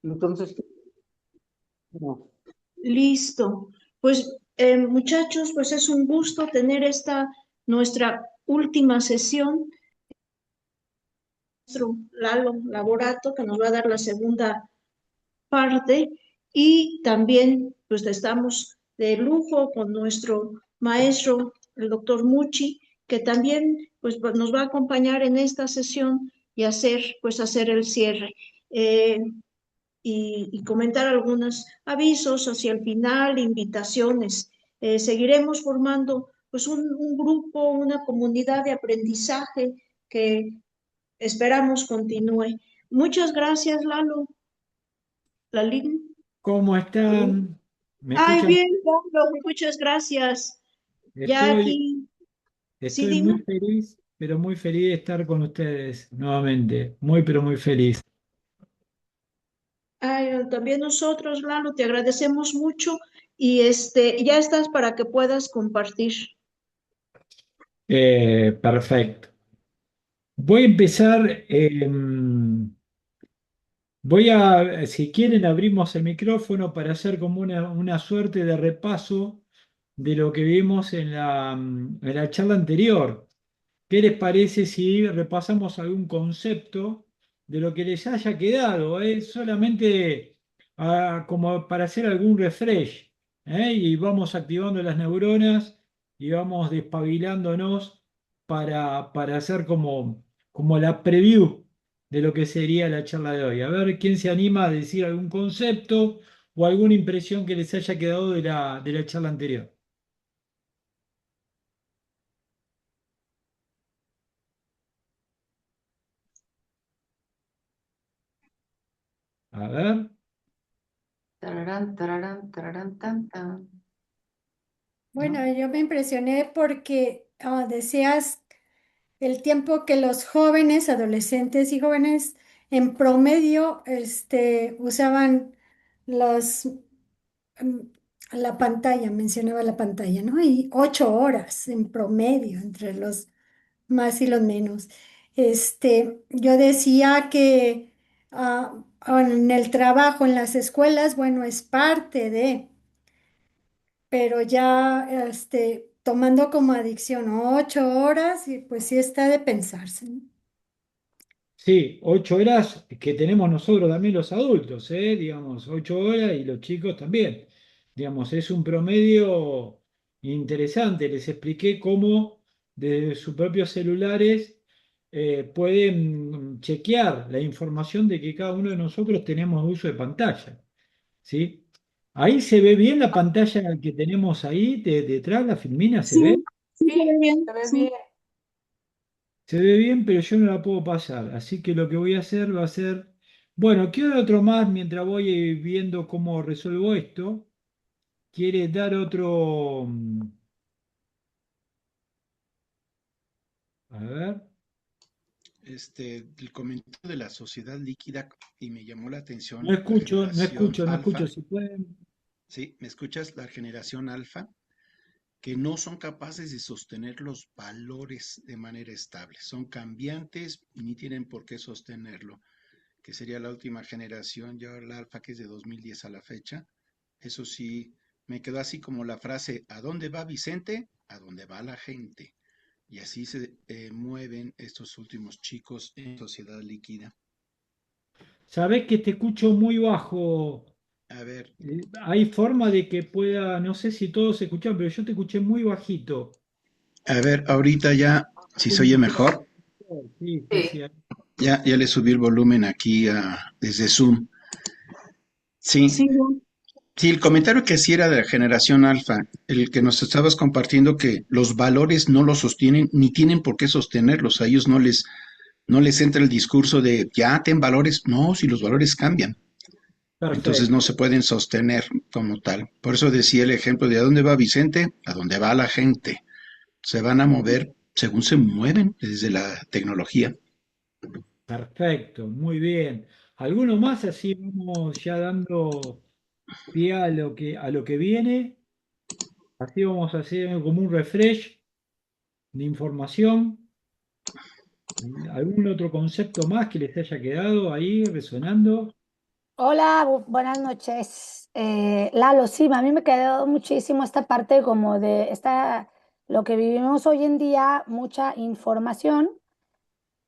Entonces, no. Listo. Pues muchachos, pues es un gusto tener esta nuestra última sesión, nuestro Lalo Laborato, que nos va a dar la segunda parte, y también pues estamos de lujo con nuestro maestro, el doctor Muchi, que también pues nos va a acompañar en esta sesión y hacer el cierre. Eh, y comentar algunos avisos hacia el final, invitaciones. Seguiremos formando pues un grupo, una comunidad de aprendizaje que esperamos continúe. Muchas gracias, Lalo. Lalín. ¿Cómo están? ¿Me Ay, escuchan? bien, Lalo, muchas gracias. Ya Estoy, aquí, sí, estoy dime. muy feliz, pero muy feliz de estar con ustedes nuevamente. Muy, pero muy feliz. Ay, también nosotros, Lalo, te agradecemos mucho y ya estás para que puedas compartir. Perfecto. Voy a empezar. Si quieren, abrimos el micrófono para hacer como una suerte de repaso de lo que vimos en la charla anterior. ¿Qué les parece si repasamos algún concepto de lo que les haya quedado? Solamente como para hacer algún refresh, y vamos activando las neuronas y vamos despabilándonos para hacer como la preview de lo que sería la charla de hoy. A ver quién se anima a decir algún concepto o alguna impresión que les haya quedado de la charla anterior. A ver. Tararán, tararán, tararán, tan, tan. Bueno, ¿No? yo me impresioné porque decías el tiempo que los jóvenes, adolescentes y jóvenes en promedio usaban los, mm, la pantalla, mencionaba la pantalla, ¿no? Y 8 horas en promedio entre los más y los menos. Yo decía que en el trabajo, en las escuelas, bueno, es parte de, pero ya tomando como adicción 8 horas, y pues sí está de pensarse, ¿no? Sí, 8 horas que tenemos nosotros también los adultos, digamos, 8 horas y los chicos también. Digamos, es un promedio interesante. Les expliqué cómo desde sus propios celulares pueden chequear la información de que cada uno de nosotros tenemos uso de pantalla, ¿sí? Ahí se ve bien la pantalla que tenemos ahí detrás, la filmina, ¿se Sí, ve? sí, se ve bien, Se ve sí. bien. Se ve bien, pero yo no la puedo pasar. Así que lo que voy a hacer va a ser, bueno, quiero otro más mientras voy viendo cómo resuelvo esto. ¿Quiere dar otro? A ver. El comentario de la sociedad líquida y me llamó la No atención la escucho, no generación escucho, no escucho. alfa. Si pueden. ¿Sí? ¿Me escuchas? La generación alfa, que no son capaces de sostener los valores de manera estable. Son cambiantes y ni tienen por qué sostenerlo, que sería la última generación, ya la alfa que es de 2010 a la fecha. Eso sí, me quedó así como la frase, ¿a dónde va Vicente? A dónde va la gente. Y así se mueven estos últimos chicos en sociedad líquida. Sabés que te escucho muy bajo. A ver, Hay forma de que pueda, no sé si todos escuchan, pero yo te escuché muy bajito. ahorita ya, si se oye mejor, Sí, sí, sí. Sí. ya le subí el volumen aquí desde Zoom. Sí, Sí, sí, el comentario que sí era de la generación alfa, el que nos estabas compartiendo que los valores no los sostienen ni tienen por qué sostenerlos. A ellos no les entra el discurso de ya ten valores. No, si los valores cambian, entonces no Perfecto. se pueden sostener como tal. Por eso decía el ejemplo de ¿a dónde va Vicente? A dónde va la gente. Se van a mover según se mueven desde la tecnología. Perfecto, muy bien. ¿Alguno más? Así vamos ya dando pie a lo que viene. Así vamos a hacer como un refresh de información. ¿Algún otro concepto más que les haya quedado ahí resonando? Hola, buenas noches. Lalo, sí, a mí me quedó muchísimo esta parte como de lo que vivimos hoy en día, mucha información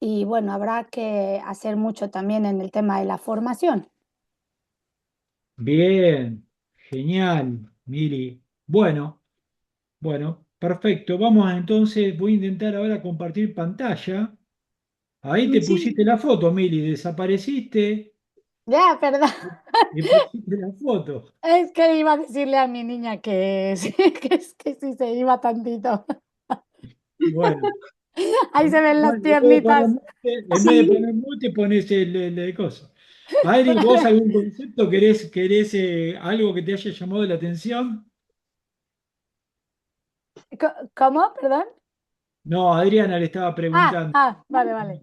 y bueno, habrá que hacer mucho también en el tema de la formación. Bien, genial, Miri. Bueno, perfecto. Vamos entonces, voy a intentar ahora compartir pantalla. Ahí te Sí, pusiste la foto, Miri, desapareciste Ya, perdón. y pusiste la foto. Es que iba a decirle a mi niña que sí, que sí se iba tantito. Bueno, Ahí se ven las bueno, piernitas. en vez de sí. poner mute, pones el coso. Adri, ¿vos algún concepto querés algo que te haya llamado la atención? ¿Cómo? Perdón. No, Adriana le estaba preguntando. Vale, vale.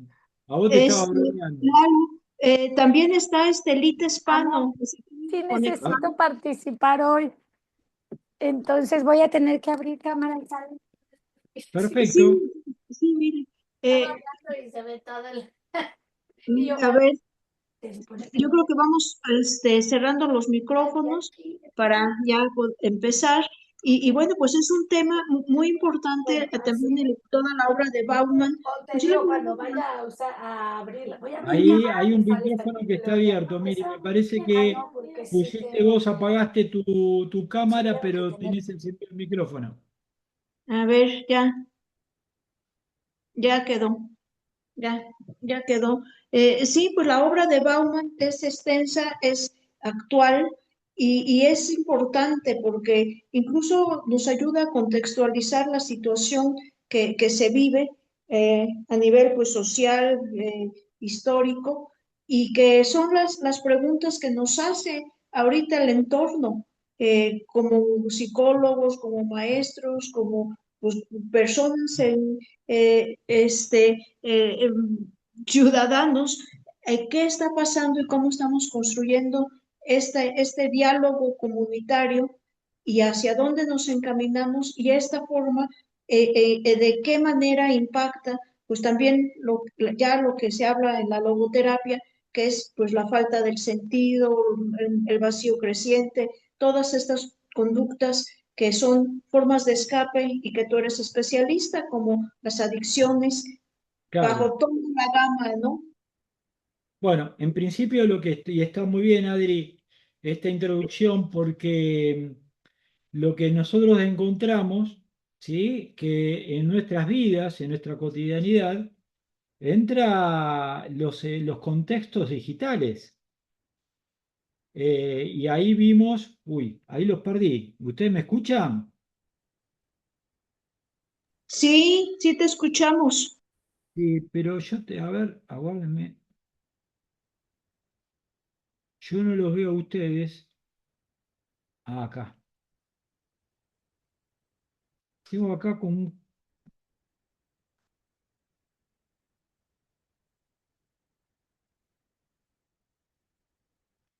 A vos te estaba Este, bromeando. claro, también está Estelita Amor, Hispano, que se tiene sí que conectar. necesito participar hoy. Entonces voy a tener que abrir cámara y salir. Sí, Perfecto. Sí, sí, mire. estaba eh, hablando y se ve todo el... Y yo, a ver, se supone que yo no. creo que vamos cerrando los Y micrófonos aquí, para ya empezar. Y bueno, pues es un tema muy importante, bueno, también así. toda la obra de Bauman. O te Pues yo le digo, cuando pregunto, vaya a usar, a abrirla, voy a abrir Ahí cámara hay y un sale esta micrófono aquí, que está pero ya abierto. no Mire, me empezamos. parece No, que porque sí pusiste tengo vos, que, apagaste tu sí cámara, tengo que pero tener. tenés encendido el micrófono. a ver, ya quedó. Ya, ya quedó. Sí, pues la obra de Bauman es extensa, es actual y es importante porque incluso nos ayuda a contextualizar la situación que se vive a nivel pues, social, histórico, y que son las preguntas que nos hace ahorita el entorno, como psicólogos, como maestros, como pues, personas ciudadanos, qué está pasando y cómo estamos construyendo este diálogo comunitario y hacia dónde nos encaminamos y esta forma, de qué manera impacta, pues también ya lo que se habla en la logoterapia, que es pues la falta del sentido, el vacío creciente, todas estas conductas que son formas de escape y que tú eres especialista, como las adicciones, Claro. bajo toda la gama, ¿no? Bueno, en principio y está muy bien, Adri, esta introducción, porque lo que nosotros encontramos, ¿sí? Que en nuestras vidas, en nuestra cotidianidad, entra los contextos digitales. Y ahí vimos, uy, ahí los perdí. ¿Ustedes me escuchan? Sí, sí te escuchamos. Sí, pero a ver, aguárdenme. Yo no los veo a ustedes. Ah, acá. Tengo acá con un...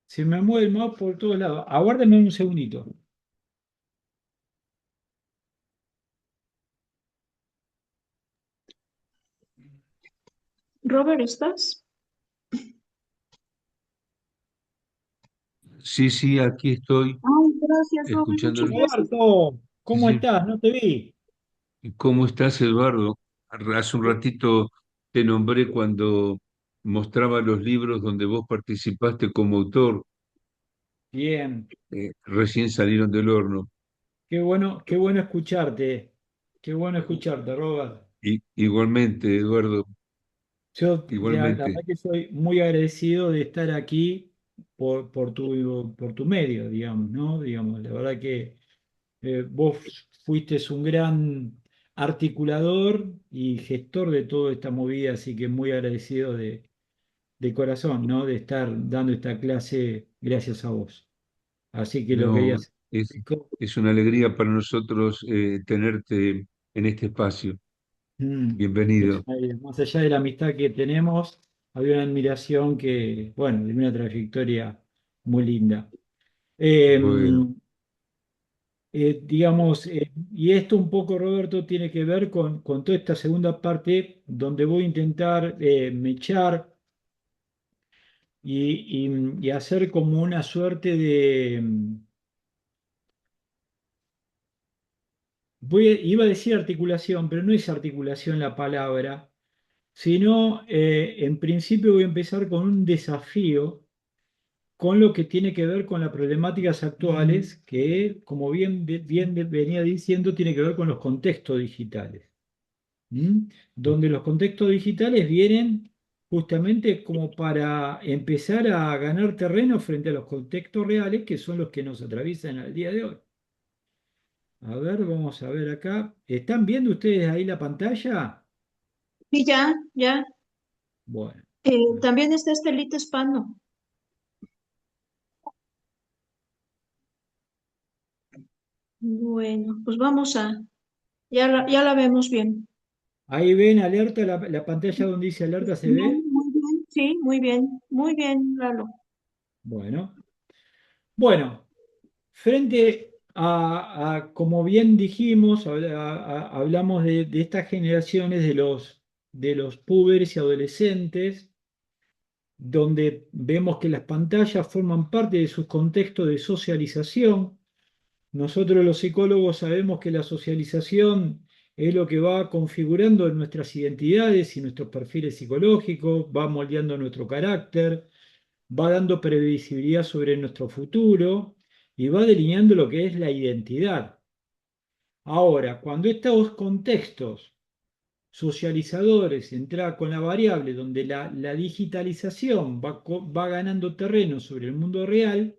Se me mueve el mouse por todos lados. Aguárdenme un segundito. Robert, ¿estás? Sí, sí, aquí estoy Ay, gracias, Robert, muchas escuchando. gracias. Roberto, Sí, ¿cómo sí. estás? No te vi. ¿Cómo estás, Eduardo? Hace un ratito te nombré cuando mostraba los libros donde vos participaste como autor, Bien, recién salieron del horno. qué bueno escucharte. Qué bueno escucharte, Robert. Igualmente, Eduardo, Yo, la igualmente. verdad que soy muy agradecido de estar aquí por tu medio, digamos, ¿no? Digamos, la verdad que vos fuiste un gran articulador y gestor de toda esta movida, así que muy agradecido de corazón, ¿no? De estar dando esta clase gracias a vos. Así que lo quería No, hacer es, público. es una alegría para nosotros tenerte en este espacio. Mm, Bienvenido. más allá de la amistad que tenemos, había una admiración que, bueno, de una trayectoria muy linda. Eh, Bueno, digamos, y esto un poco, Roberto, tiene que ver con toda esta segunda parte donde voy a intentar mechar y hacer como una suerte de, iba a decir articulación, pero no es articulación la palabra, sino en principio voy a empezar con un desafío con lo que tiene que ver con las problemáticas actuales, que como bien venía diciendo, tiene que ver con los contextos digitales. ¿Mm? Donde los contextos digitales vienen justamente como para empezar a ganar terreno frente a los contextos reales, que son los que nos atraviesan al día de hoy. A ver, vamos a ver acá. ¿Están viendo ustedes ahí la pantalla? Y ya. Bueno, También está Estelita Hispano. Bueno, pues ya la vemos bien. ahí ven alerta, la pantalla donde dice alerta se ve. Muy bien, sí, muy bien, Lalo. Bueno, bueno, frente como bien dijimos, hablamos de estas generaciones de los púberes y adolescentes, donde vemos que las pantallas forman parte de sus contextos de socialización. Nosotros los psicólogos sabemos que la socialización es lo que va configurando nuestras identidades y nuestros perfiles psicológicos, va moldeando nuestro carácter, va dando previsibilidad sobre nuestro futuro y va delineando lo que es la identidad. Ahora, cuando estos contextos socializadores entran con la variable donde la digitalización va ganando terreno sobre el mundo real,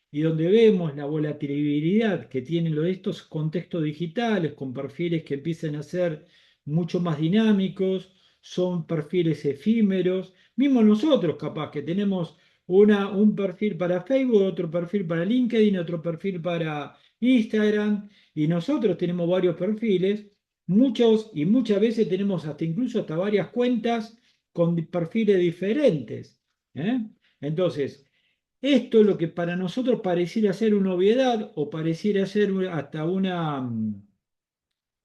y donde vemos la volatilidad que tienen estos contextos digitales con perfiles que empiezan a ser mucho más dinámicos, son perfiles efímeros, mismo nosotros capaz que tenemos un perfil para Facebook, otro perfil para LinkedIn, otro perfil para Instagram, y nosotros tenemos varios perfiles, muchos y muchas veces tenemos hasta varias cuentas con perfiles diferentes. ¿Eh? Entonces, esto es lo que para nosotros pareciera ser una obviedad o pareciera ser hasta una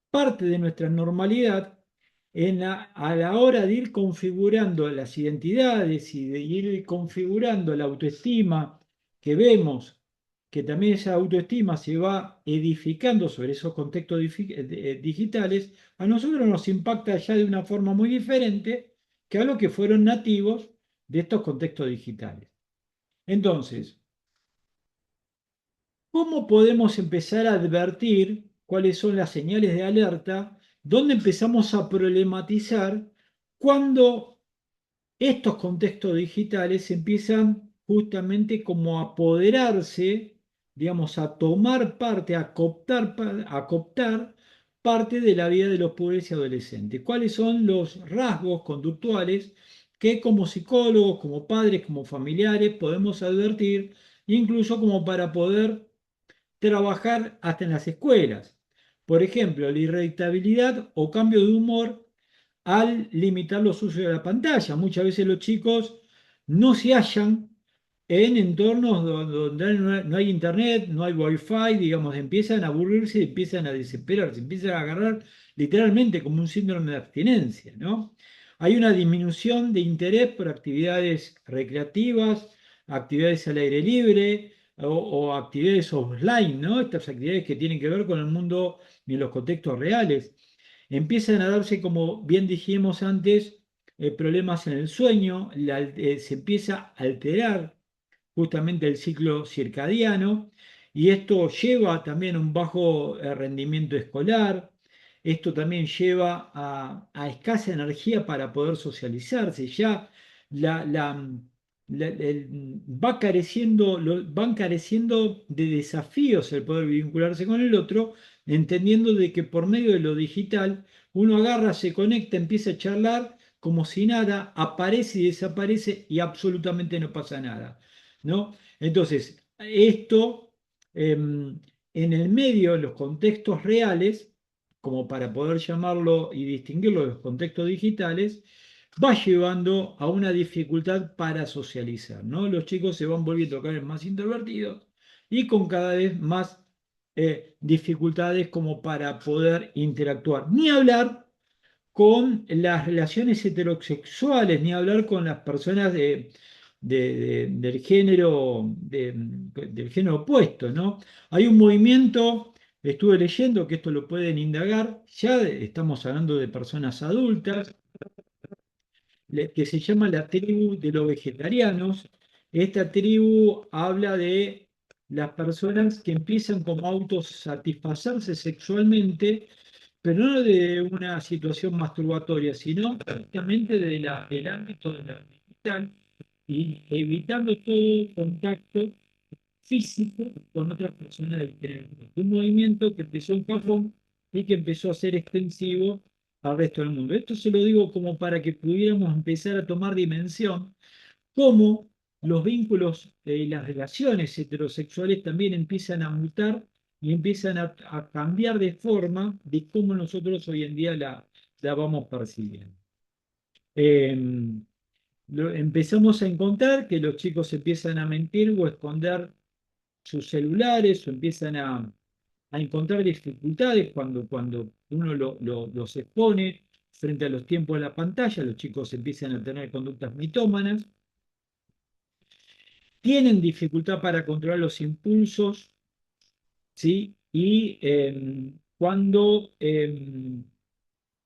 parte de nuestra normalidad a la hora de ir configurando las identidades y de ir configurando la autoestima que vemos, que también esa autoestima se va edificando sobre esos contextos digitales, a nosotros nos impacta ya de una forma muy diferente que a lo que fueron nativos de estos contextos digitales. Entonces, ¿cómo podemos empezar a advertir cuáles son las señales de alerta? ¿Dónde empezamos a problematizar cuando estos contextos digitales empiezan justamente como a apoderarse, digamos, a tomar parte, a cooptar parte de la vida de los pobres y adolescentes? ¿Cuáles son los rasgos conductuales que como psicólogos, como padres, como familiares podemos advertir, incluso como para poder trabajar hasta en las escuelas? Por ejemplo, la irritabilidad o cambio de humor al limitar los usos de la pantalla. Muchas veces los chicos no se hallan en entornos donde no hay internet, no hay wifi, digamos, empiezan a aburrirse, empiezan a desesperarse, empiezan a agarrar literalmente como un síndrome de abstinencia, ¿no? Hay una disminución de interés por actividades recreativas, actividades al aire libre o actividades offline, ¿no? Estas actividades que tienen que ver con el mundo y los contextos reales. Empiezan a darse, como bien dijimos antes, problemas en el sueño, se empieza a alterar justamente el ciclo circadiano, y esto lleva también a un bajo rendimiento escolar. Esto también lleva a escasa energía para poder socializarse. Ya la, la- va careciendo, van careciendo de desafíos el poder vincularse con el otro, entendiendo de que por medio de lo digital uno agarra, se conecta, empieza a charlar como si nada, aparece y desaparece y absolutamente no pasa nada, ¿no? Entonces, esto en el medio, en los contextos reales, como para poder llamarlo y distinguirlo de los contextos digitales, va llevando a una dificultad para socializar, ¿no? Los chicos se van volviendo cada vez más introvertidos y con cada vez más dificultades como para poder interactuar. Ni hablar con las relaciones heterosexuales, ni hablar con las personas del género opuesto, ¿no? Hay un movimiento, estuve leyendo que esto lo pueden indagar, ya estamos hablando de personas adultas, que se llama la tribu de los vegetarianos. Esta tribu habla de las personas que empiezan como a autosatisfacerse sexualmente, pero no de una situación masturbatoria, sino prácticamente del ámbito de la digital y evitando todo contacto físico con otras personas del género. Un movimiento que empezó en Japón y que empezó a ser extensivo al resto del mundo. Esto se lo digo como para que pudiéramos empezar a tomar dimensión, cómo los vínculos y las relaciones heterosexuales también empiezan a mutar y empiezan a cambiar de forma de cómo nosotros hoy en día la vamos percibiendo. Empezamos a encontrar que los chicos empiezan a mentir o a esconder sus celulares o empiezan a encontrar dificultades cuando uno los expone frente a los tiempos de la pantalla, los chicos empiezan a tener conductas mitómanas, tienen dificultad para controlar los impulsos, ¿sí? Y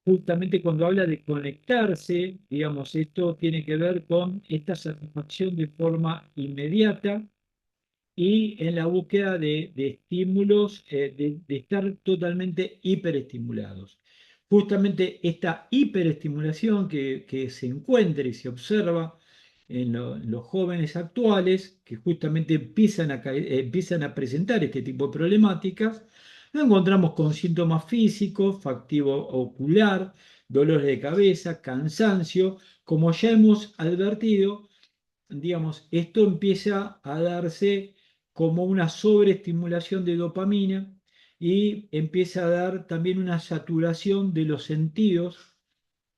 justamente cuando habla de conectarse, digamos, esto tiene que ver con esta satisfacción de forma inmediata y en la búsqueda de estímulos, de estar totalmente hiperestimulados. Justamente esta hiperestimulación que se encuentra y se observa en los jóvenes actuales, que justamente empiezan a presentar este tipo de problemáticas, lo encontramos con síntomas físicos, fatiga ocular, dolores de cabeza, cansancio, como ya hemos advertido, digamos, esto empieza a darse como una sobreestimulación de dopamina y empieza a dar también una saturación de los sentidos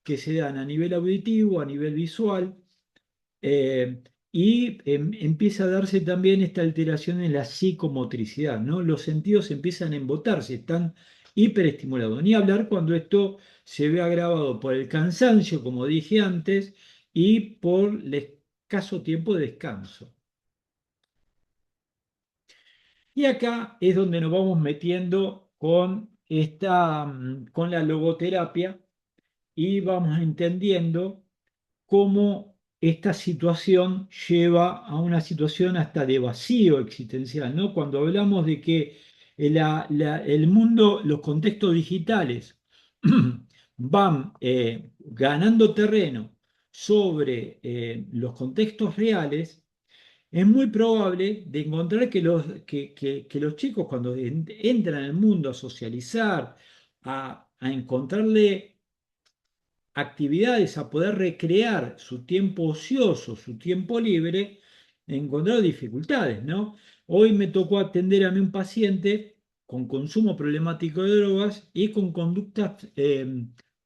que se dan a nivel auditivo, a nivel visual, eh, y empieza a darse también esta alteración en la psicomotricidad, ¿no? Los sentidos empiezan a embotarse, están hiperestimulados. Ni hablar cuando esto se ve agravado por el cansancio, como dije antes, y por el escaso tiempo de descanso. Y acá es donde nos vamos metiendo con la logoterapia y vamos entendiendo cómo esta situación lleva a una situación hasta de vacío existencial, ¿no? Cuando hablamos de que el mundo, los contextos digitales van ganando terreno sobre los contextos reales, es muy probable de encontrar que los chicos cuando entran al mundo a socializar, a encontrarle actividades, a poder recrear su tiempo ocioso, su tiempo libre, encontrar dificultades, ¿no? Hoy me tocó atender a mí un paciente con consumo problemático de drogas y con conductas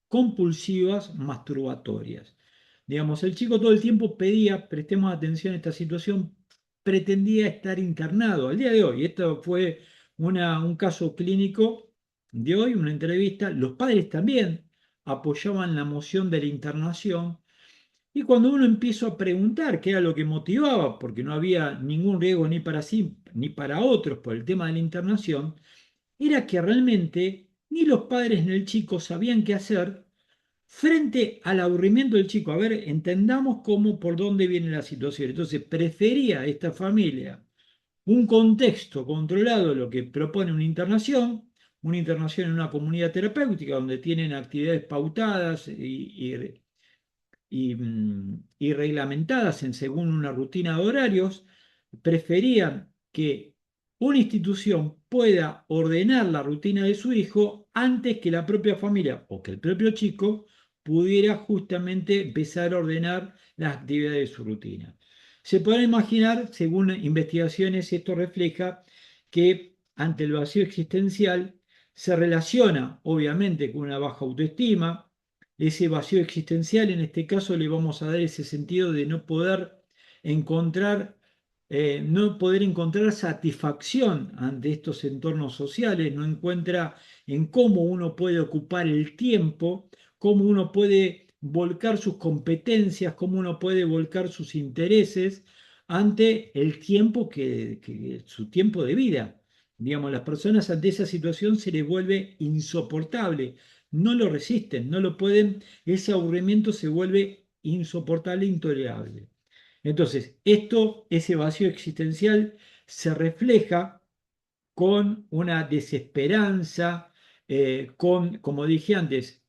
compulsivas masturbatorias. Digamos, el chico todo el tiempo pedía, prestemos atención a esta situación, pretendía estar internado. Al día de hoy, esto fue un caso clínico de hoy, una entrevista, los padres también apoyaban la moción de la internación. Y cuando uno empieza a preguntar qué era lo que motivaba, porque no había ningún riesgo ni para sí ni para otros por el tema de la internación, era que realmente ni los padres ni el chico sabían qué hacer frente al aburrimiento del chico. A ver, entendamos cómo, por dónde viene la situación. Entonces, prefería esta familia un contexto controlado, lo que propone una internación en una comunidad terapéutica donde tienen actividades pautadas y reglamentadas según una rutina de horarios, preferían que una institución pueda ordenar la rutina de su hijo antes que la propia familia o que el propio chico pudiera justamente empezar a ordenar las actividades de su rutina. Se puede imaginar, según investigaciones, esto refleja que ante el vacío existencial se relaciona obviamente con una baja autoestima. Ese vacío existencial, en este caso, le vamos a dar ese sentido de encontrar, no poder encontrar satisfacción ante estos entornos sociales, no encuentra en cómo uno puede ocupar el tiempo, cómo uno puede volcar sus competencias, cómo uno puede volcar sus intereses ante el tiempo su tiempo de vida. Digamos, las personas ante esa situación se les vuelve insoportable, no lo resisten, no lo pueden, ese aburrimiento se vuelve insoportable, intolerable. Entonces, ese vacío existencial se refleja con una desesperanza, como dije antes,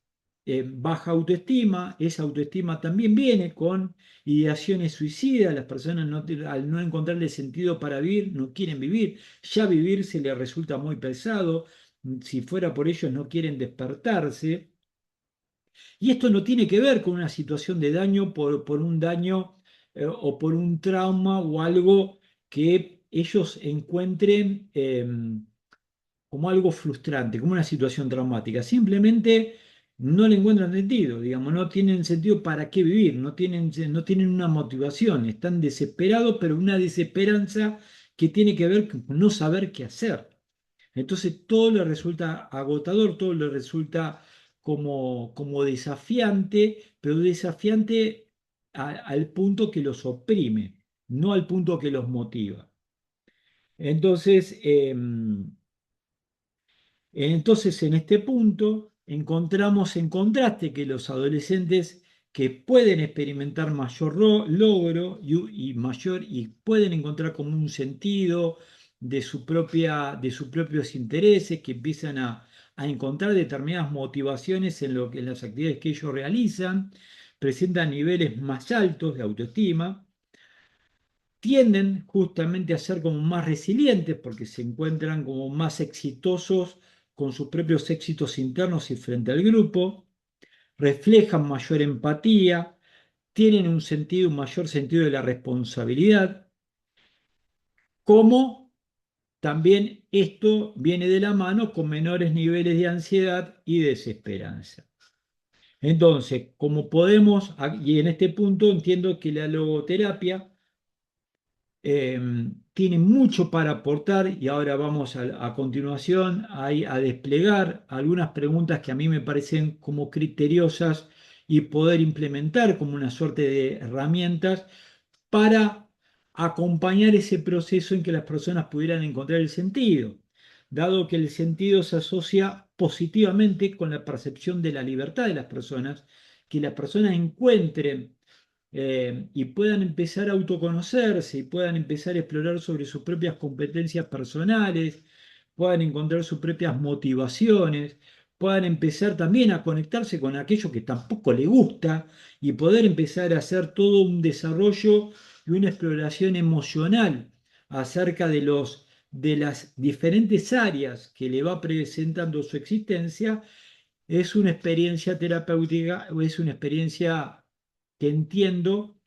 baja autoestima. Esa autoestima también viene con ideaciones suicidas. Las personas al no encontrarle sentido para vivir, no quieren vivir. Ya vivir se les resulta muy pesado. Si fuera por ellos, no quieren despertarse. Y esto no tiene que ver con una situación de daño por un daño o por un trauma o algo que ellos encuentren como algo frustrante, como una situación traumática. Simplemente no le encuentran sentido, digamos, no tienen sentido para qué vivir, no tienen una motivación, están desesperados, pero una desesperanza que tiene que ver con no saber qué hacer. Entonces todo le resulta agotador, todo le resulta como desafiante, pero desafiante al punto que los oprime, no al punto que los motiva. Entonces, en este punto encontramos en contraste que los adolescentes que pueden experimentar mayor logro y pueden encontrar como un sentido de sus propios intereses, que empiezan a encontrar determinadas motivaciones en las actividades que ellos realizan, presentan niveles más altos de autoestima, tienden justamente a ser como más resilientes porque se encuentran como más exitosos con sus propios éxitos internos y frente al grupo, reflejan mayor empatía, tienen un mayor sentido de la responsabilidad, como también esto viene de la mano con menores niveles de ansiedad y desesperanza. Entonces, como podemos, y en este punto entiendo que la logoterapia eh, tiene mucho para aportar y ahora vamos a continuación a desplegar algunas preguntas que a mí me parecen como criteriosas y poder implementar como una suerte de herramientas para acompañar ese proceso en que las personas pudieran encontrar el sentido, dado que el sentido se asocia positivamente con la percepción de la libertad de las personas, que las personas encuentren y puedan empezar a autoconocerse y puedan empezar a explorar sobre sus propias competencias personales, puedan encontrar sus propias motivaciones, puedan empezar también a conectarse con aquello que tampoco le gusta y poder empezar a hacer todo un desarrollo y una exploración emocional acerca de las diferentes áreas que le va presentando su existencia. Es una experiencia terapéutica, o es una experiencia que entiendo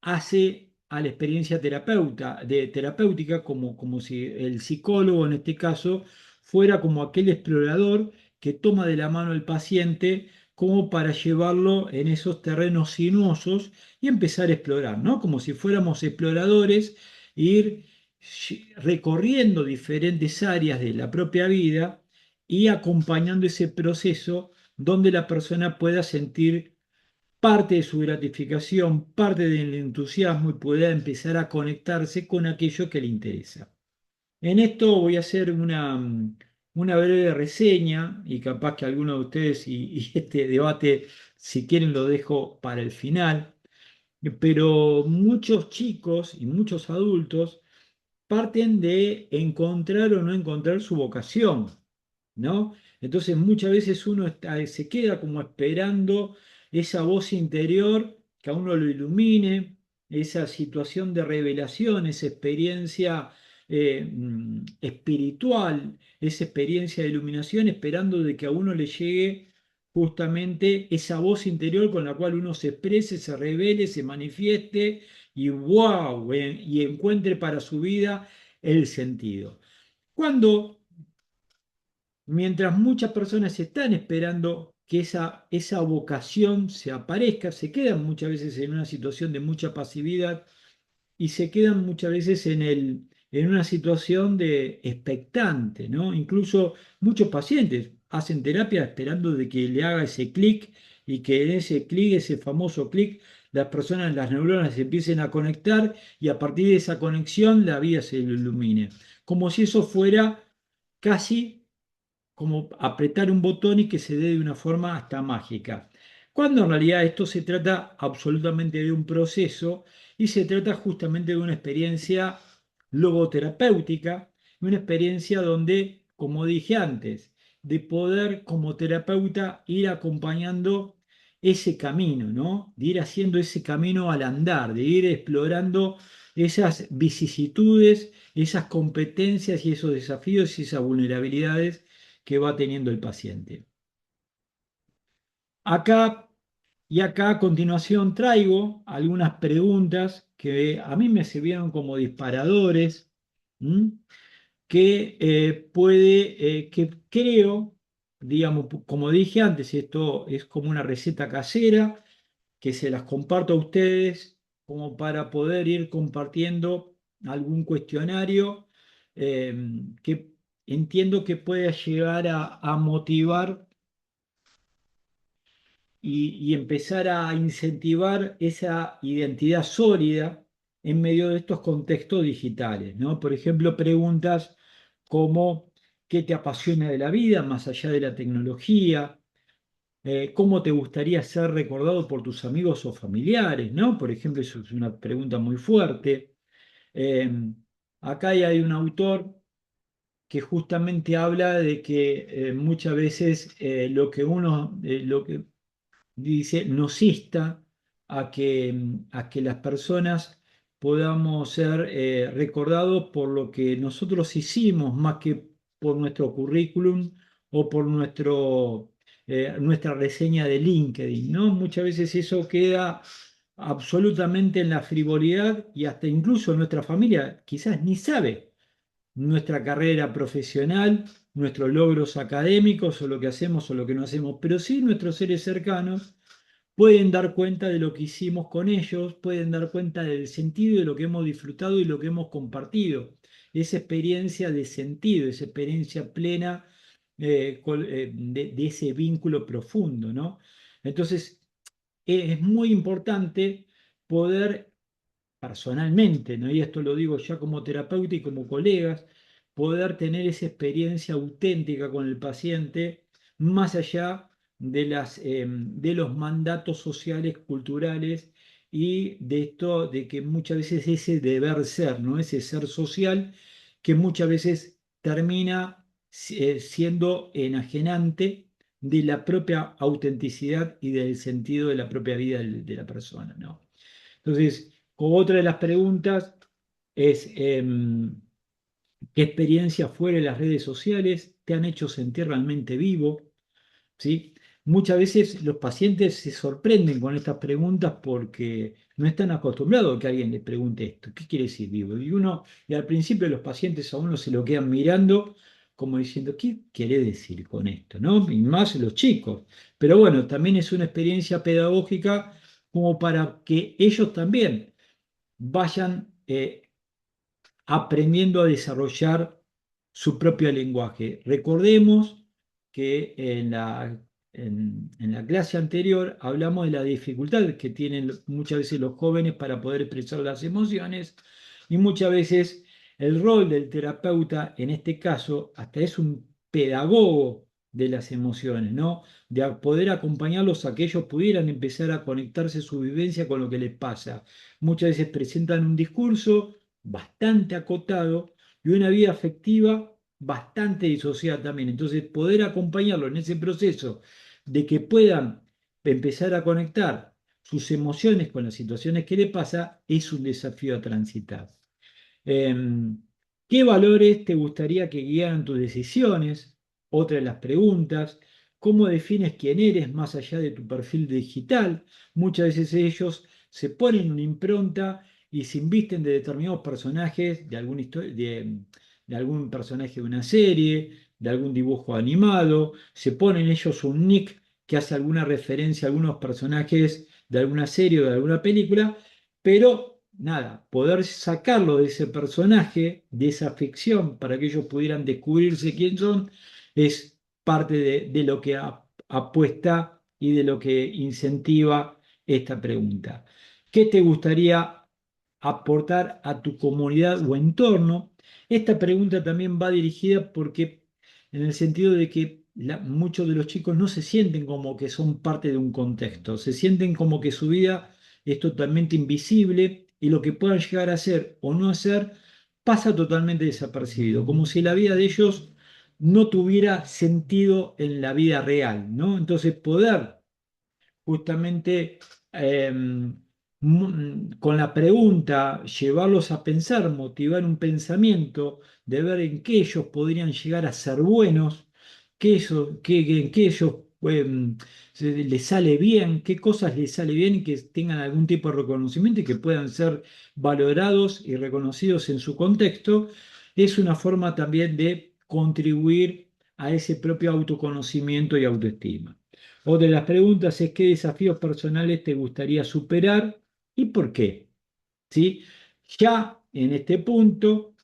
hace a la experiencia terapéutica como si el psicólogo en este caso fuera como aquel explorador que toma de la mano al paciente como para llevarlo en esos terrenos sinuosos y empezar a explorar, ¿no? Como si fuéramos exploradores, ir recorriendo diferentes áreas de la propia vida y acompañando ese proceso donde la persona pueda sentir parte de su gratificación, parte del entusiasmo y pueda empezar a conectarse con aquello que le interesa. En esto voy a hacer una breve reseña y capaz que alguno de ustedes y este debate, si quieren, lo dejo para el final, pero muchos chicos y muchos adultos parten de encontrar o no encontrar su vocación, ¿no? Entonces muchas veces uno se queda como esperando esa voz interior que a uno lo ilumine, esa situación de revelación, esa experiencia espiritual, esa experiencia de iluminación, esperando de que a uno le llegue justamente esa voz interior con la cual uno se exprese, se revele, se manifieste y wow, y encuentre para su vida el sentido. Cuando Mientras muchas personas están esperando que esa vocación se aparezca, se quedan muchas veces en una situación de mucha pasividad y se quedan muchas veces en una situación de expectante, ¿no? Incluso muchos pacientes hacen terapia esperando de que le haga ese clic y que en ese clic, ese famoso clic, las personas, las neuronas se empiecen a conectar y a partir de esa conexión la vida se ilumine. Como si eso fuera casi como apretar un botón y que se dé de una forma hasta mágica. Cuando en realidad esto se trata absolutamente de un proceso y se trata justamente de una experiencia logoterapéutica, una experiencia donde, como dije antes, de poder como terapeuta ir acompañando ese camino, ¿no? De ir haciendo ese camino al andar, de ir explorando esas vicisitudes, esas competencias y esos desafíos y esas vulnerabilidades que va teniendo el paciente. Acá y acá a continuación traigo algunas preguntas que a mí me sirvieron como disparadores, ¿m? Que que creo, digamos, como dije antes, esto es como una receta casera, que se las comparto a ustedes como para poder ir compartiendo algún cuestionario que entiendo que pueda llegar a motivar y empezar a incentivar esa identidad sólida en medio de estos contextos digitales, ¿no? Por ejemplo, preguntas como ¿qué te apasiona de la vida más allá de la tecnología? ¿Cómo te gustaría ser recordado por tus amigos o familiares? ¿No? Por ejemplo, eso es una pregunta muy fuerte. Eh, Acá hay un autor que justamente habla de que muchas veces lo que dice, nos insta a que las personas podamos ser recordados por lo que nosotros hicimos más que por nuestro currículum o por nuestra reseña de LinkedIn, ¿no? Muchas veces eso queda absolutamente en la frivolidad y hasta incluso nuestra familia quizás ni sabe nuestra carrera profesional, nuestros logros académicos o lo que hacemos o lo que no hacemos, pero sí nuestros seres cercanos pueden dar cuenta de lo que hicimos con ellos, pueden dar cuenta del sentido de lo que hemos disfrutado y lo que hemos compartido. Esa experiencia de sentido, esa experiencia plena de ese vínculo profundo, ¿no? Entonces, es muy importante poder personalmente, ¿no? Y esto lo digo ya como terapeuta y como colegas, poder tener esa experiencia auténtica con el paciente, más allá de los mandatos sociales, culturales y de esto de que muchas veces ese deber ser, ¿no? Ese ser social que muchas veces termina siendo enajenante de la propia autenticidad y del sentido de la propia vida de la persona, ¿no? Entonces, otra de las preguntas es, ¿qué experiencias fuera de las redes sociales te han hecho sentir realmente vivo? ¿Sí? Muchas veces los pacientes se sorprenden con estas preguntas porque no están acostumbrados a que alguien les pregunte esto. ¿Qué quiere decir vivo? Y al principio los pacientes a uno se lo quedan mirando como diciendo, ¿qué quiere decir con esto? ¿No? Y más los chicos. Pero bueno, también es una experiencia pedagógica como para que ellos también vayan aprendiendo a desarrollar su propio lenguaje. Recordemos que en la clase anterior hablamos de la dificultad que tienen muchas veces los jóvenes para poder expresar las emociones y muchas veces el rol del terapeuta en este caso hasta es un pedagogo de las emociones, ¿no? De poder acompañarlos a que ellos pudieran empezar a conectarse su vivencia con lo que les pasa. Muchas veces presentan un discurso bastante acotado y una vida afectiva bastante disociada también. Entonces, poder acompañarlo en ese proceso de que puedan empezar a conectar sus emociones con las situaciones que le pasa es un desafío a transitar. ¿Qué valores te gustaría que guiaran tus decisiones? Otra de las preguntas. ¿Cómo defines quién eres más allá de tu perfil digital? Muchas veces ellos se ponen una impronta y se invisten de determinados personajes, de algún personaje de una serie, de algún dibujo animado, se ponen ellos un nick que hace alguna referencia a algunos personajes de alguna serie o de alguna película, pero nada, poder sacarlo de ese personaje, de esa ficción, para que ellos pudieran descubrirse quién son, es parte de lo que apuesta y de lo que incentiva esta pregunta. ¿Qué te gustaría aportar a tu comunidad o entorno? Esta pregunta también va dirigida porque en el sentido de que muchos de los chicos no se sienten como que son parte de un contexto, se sienten como que su vida es totalmente invisible y lo que puedan llegar a hacer o no hacer pasa totalmente desapercibido, como si la vida de ellos no tuviera sentido en la vida real, ¿no? Entonces poder justamente con la pregunta, llevarlos a pensar, motivar un pensamiento, de ver en qué ellos podrían llegar a ser buenos, en qué ellos les sale bien, qué cosas les sale bien y que tengan algún tipo de reconocimiento y que puedan ser valorados y reconocidos en su contexto, es una forma también de contribuir a ese propio autoconocimiento y autoestima. Otra de las preguntas es: ¿qué desafíos personales te gustaría superar y por qué? ¿Sí? Ya en este punto,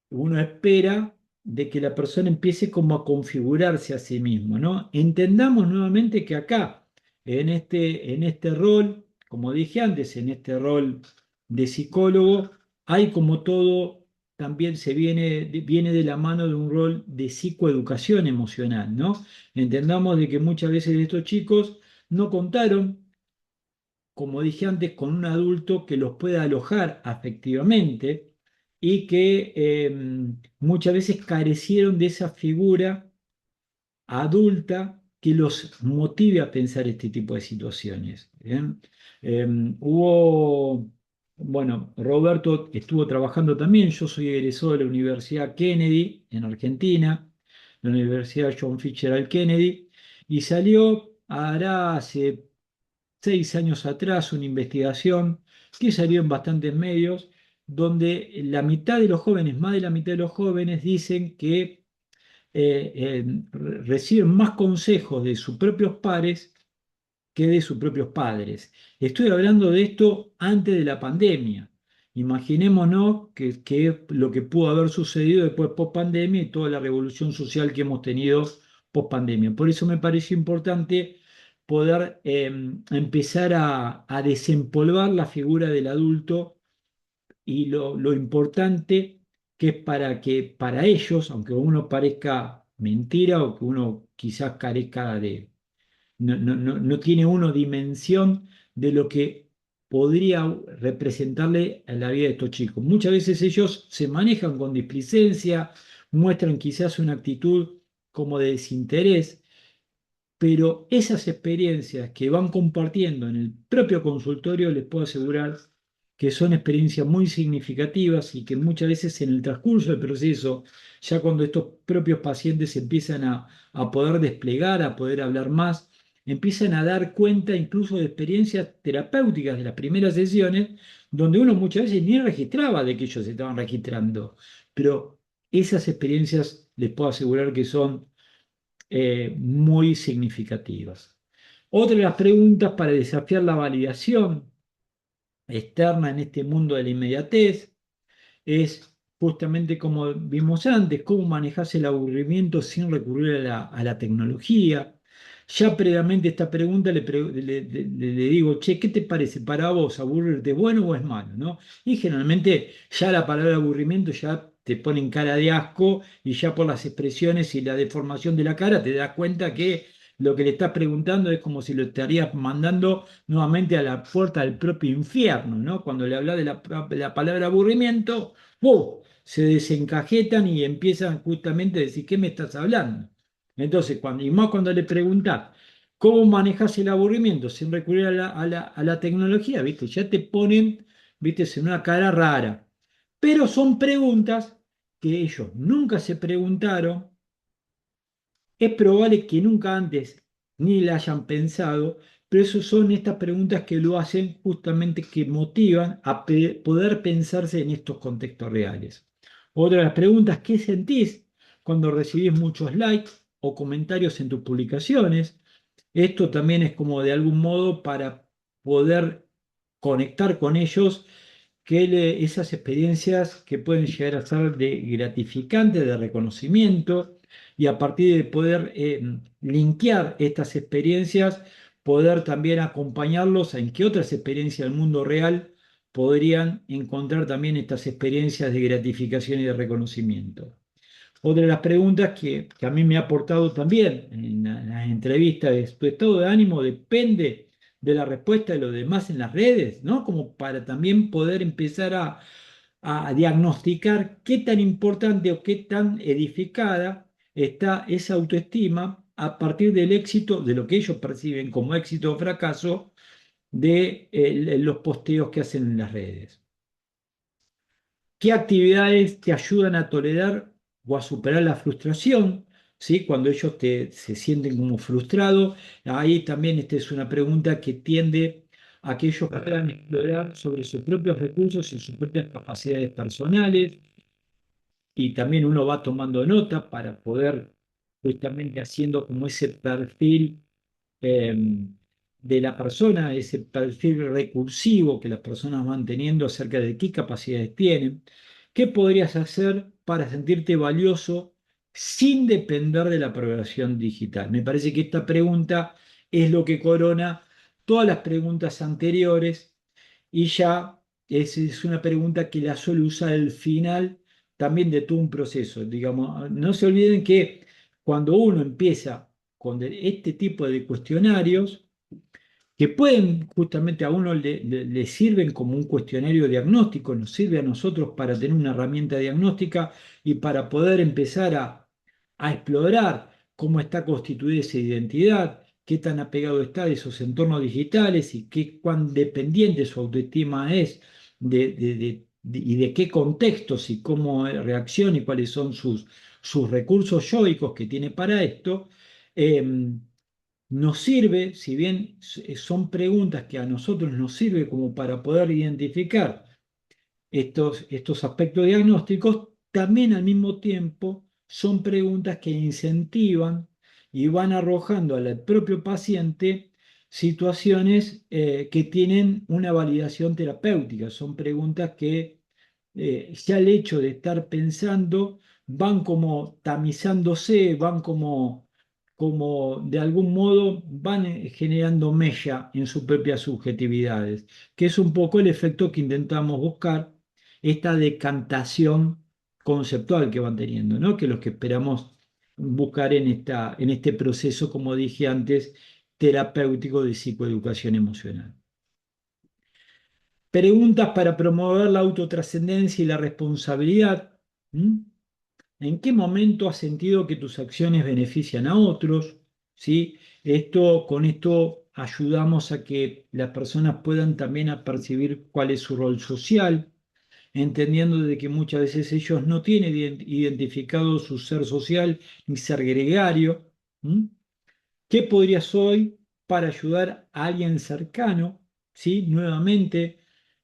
uno espera de que la persona empiece como a configurarse a sí mismo, ¿no? Entendamos nuevamente que acá, en este rol, como dije antes, en este rol de psicólogo, hay como todo, también viene de la mano de un rol de psicoeducación emocional, ¿no? Entendamos de que muchas veces estos chicos no contaron, como dije antes, con un adulto que los pueda alojar afectivamente y que muchas veces carecieron de esa figura adulta que los motive a pensar este tipo de situaciones. ¿Bien? Bueno, Roberto estuvo trabajando también, yo soy egresado de la Universidad Kennedy en Argentina, la Universidad John Fitzgerald Kennedy, y salió, hará hace 6 años atrás, una investigación que salió en bastantes medios, donde la mitad de los jóvenes, más de la mitad de los jóvenes, dicen que reciben más consejos de sus propios pares que de sus propios padres. Estoy hablando de esto antes de la pandemia. Imaginémonos que lo que pudo haber sucedido después post pandemia y toda la revolución social que hemos tenido post pandemia. Por eso me pareció importante poder empezar a desempolvar la figura del adulto y lo importante que es para que para ellos, aunque a uno parezca mentira o que uno quizás carezca de, no tiene uno dimensión de lo que podría representarle a la vida de estos chicos. Muchas veces ellos se manejan con displicencia, muestran quizás una actitud como de desinterés, pero esas experiencias que van compartiendo en el propio consultorio les puedo asegurar que son experiencias muy significativas y que muchas veces en el transcurso del proceso, ya cuando estos propios pacientes empiezan a poder desplegar, a poder hablar más, empiezan a dar cuenta incluso de experiencias terapéuticas de las primeras sesiones, donde uno muchas veces ni registraba de que ellos estaban registrando, pero esas experiencias les puedo asegurar que son muy significativas. Otra de las preguntas para desafiar la validación externa en este mundo de la inmediatez es justamente como vimos antes, cómo manejas el aburrimiento sin recurrir a la tecnología. Ya previamente esta pregunta le digo: che, ¿qué te parece para vos aburrirte, bueno o es malo? ¿No? Y generalmente ya la palabra aburrimiento ya te pone en cara de asco y ya por las expresiones y la deformación de la cara te das cuenta que lo que le estás preguntando es como si lo estarías mandando nuevamente a la puerta del propio infierno, ¿no? Cuando le hablas de la palabra aburrimiento, ¡pum!, se desencajetan y empiezan justamente a decir: ¿qué me estás hablando? Entonces, y más cuando le preguntás cómo manejas el aburrimiento sin recurrir a la tecnología, ¿viste? Ya te ponen, ¿viste?, en una cara rara. Pero son preguntas que ellos nunca se preguntaron. Es probable que nunca antes ni la hayan pensado, pero eso son estas preguntas que lo hacen justamente, que motivan a poder pensarse en estos contextos reales. Otra de las preguntas: ¿qué sentís cuando recibís muchos likes o comentarios en tus publicaciones? Esto también es como de algún modo para poder conectar con ellos, que esas experiencias que pueden llegar a ser de gratificantes, de reconocimiento, y a partir de poder linkear estas experiencias, poder también acompañarlos en qué otras experiencias del mundo real podrían encontrar también estas experiencias de gratificación y de reconocimiento. Otra de las preguntas que a mí me ha aportado también en las entrevistas es, ¿tu estado de ánimo depende de la respuesta de los demás en las redes? ¿No? Como para también poder empezar a diagnosticar qué tan importante o qué tan edificada está esa autoestima a partir del éxito, de lo que ellos perciben como éxito o fracaso de los posteos que hacen en las redes. ¿Qué actividades te ayudan a tolerar o a superar la frustración? ¿Sí? Cuando ellos se sienten como frustrados, ahí también esta es una pregunta que tiende a que ellos puedan explorar sobre sus propios recursos y sus propias capacidades personales, y también uno va tomando nota para poder justamente haciendo como ese perfil eh, de la persona, ese perfil recursivo que las personas van teniendo acerca de qué capacidades tienen. ¿Qué podrías hacer para sentirte valioso sin depender de la aprobación digital? Me parece que esta pregunta es lo que corona todas las preguntas anteriores, y ya es una pregunta que la suele usar al final también de todo un proceso. Digamos, no se olviden que cuando uno empieza con este tipo de cuestionarios, que pueden justamente a uno le sirven como un cuestionario diagnóstico, nos sirve a nosotros para tener una herramienta diagnóstica y para poder empezar a explorar cómo está constituida esa identidad, qué tan apegado está de esos entornos digitales y cuán dependiente su autoestima es y de qué contextos y cómo reacciona y cuáles son sus recursos yoicos que tiene para esto. Nos sirve, si bien son preguntas que a nosotros nos sirve como para poder identificar estos aspectos diagnósticos, también al mismo tiempo son preguntas que incentivan y van arrojando al propio paciente situaciones que tienen una validación terapéutica. Son preguntas que ya el hecho de estar pensando van como tamizándose, van como de algún modo van generando mella en sus propias subjetividades, que es un poco el efecto que intentamos buscar, esta decantación conceptual que van teniendo, ¿no? Que es lo que esperamos buscar en este proceso, como dije antes, terapéutico de psicoeducación emocional. Preguntas para promover la autotrascendencia y la responsabilidad. ¿Mm? ¿En qué momento has sentido que tus acciones benefician a otros? ¿Sí? Con esto ayudamos a que las personas puedan también a percibir cuál es su rol social, entendiendo de que muchas veces ellos no tienen identificado su ser social ni ser gregario. ¿Mm? ¿Qué podrías hoy para ayudar a alguien cercano, ¿sí? Nuevamente,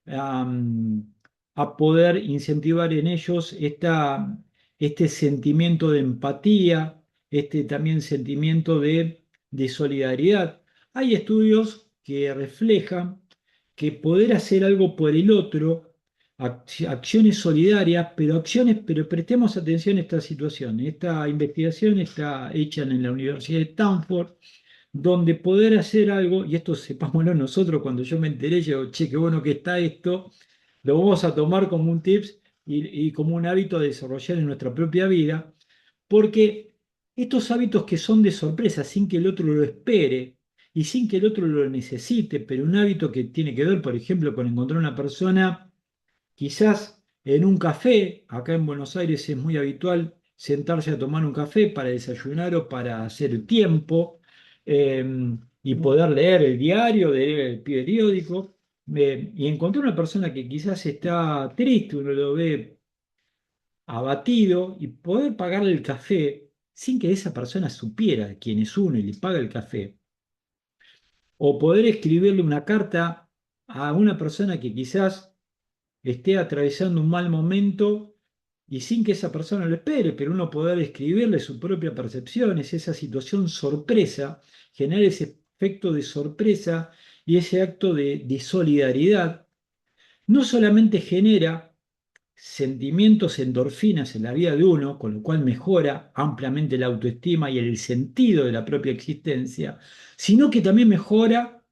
am, a poder incentivar en ellos este sentimiento de empatía, este también sentimiento de solidaridad? Hay estudios que reflejan que poder hacer algo por el otro, acciones solidarias, pero prestemos atención a esta situación. Esta investigación está hecha en la Universidad de Stanford, donde poder hacer algo, y esto sepámoslo nosotros, cuando yo me enteré, yo, che, qué bueno que está esto, lo vamos a tomar como un tips y como un hábito a desarrollar en nuestra propia vida, porque estos hábitos que son de sorpresa, sin que el otro lo espere y sin que el otro lo necesite, pero un hábito que tiene que ver, por ejemplo, con encontrar una persona quizás en un café. Acá en Buenos Aires es muy habitual sentarse a tomar un café para desayunar o para hacer tiempo, eh, y poder leer el diario, leer el periódico, y encontrar una persona que quizás está triste, uno lo ve abatido, y poder pagarle el café sin que esa persona supiera quién es uno y le paga el café. O poder escribirle una carta a una persona que quizás esté atravesando un mal momento y sin que esa persona lo espere, pero uno poder escribirle su propia percepción, es esa situación sorpresa, generar ese efecto de sorpresa y ese acto de solidaridad, no solamente genera sentimientos, endorfinas en la vida de uno, con lo cual mejora ampliamente la autoestima y el sentido de la propia existencia, sino que también mejora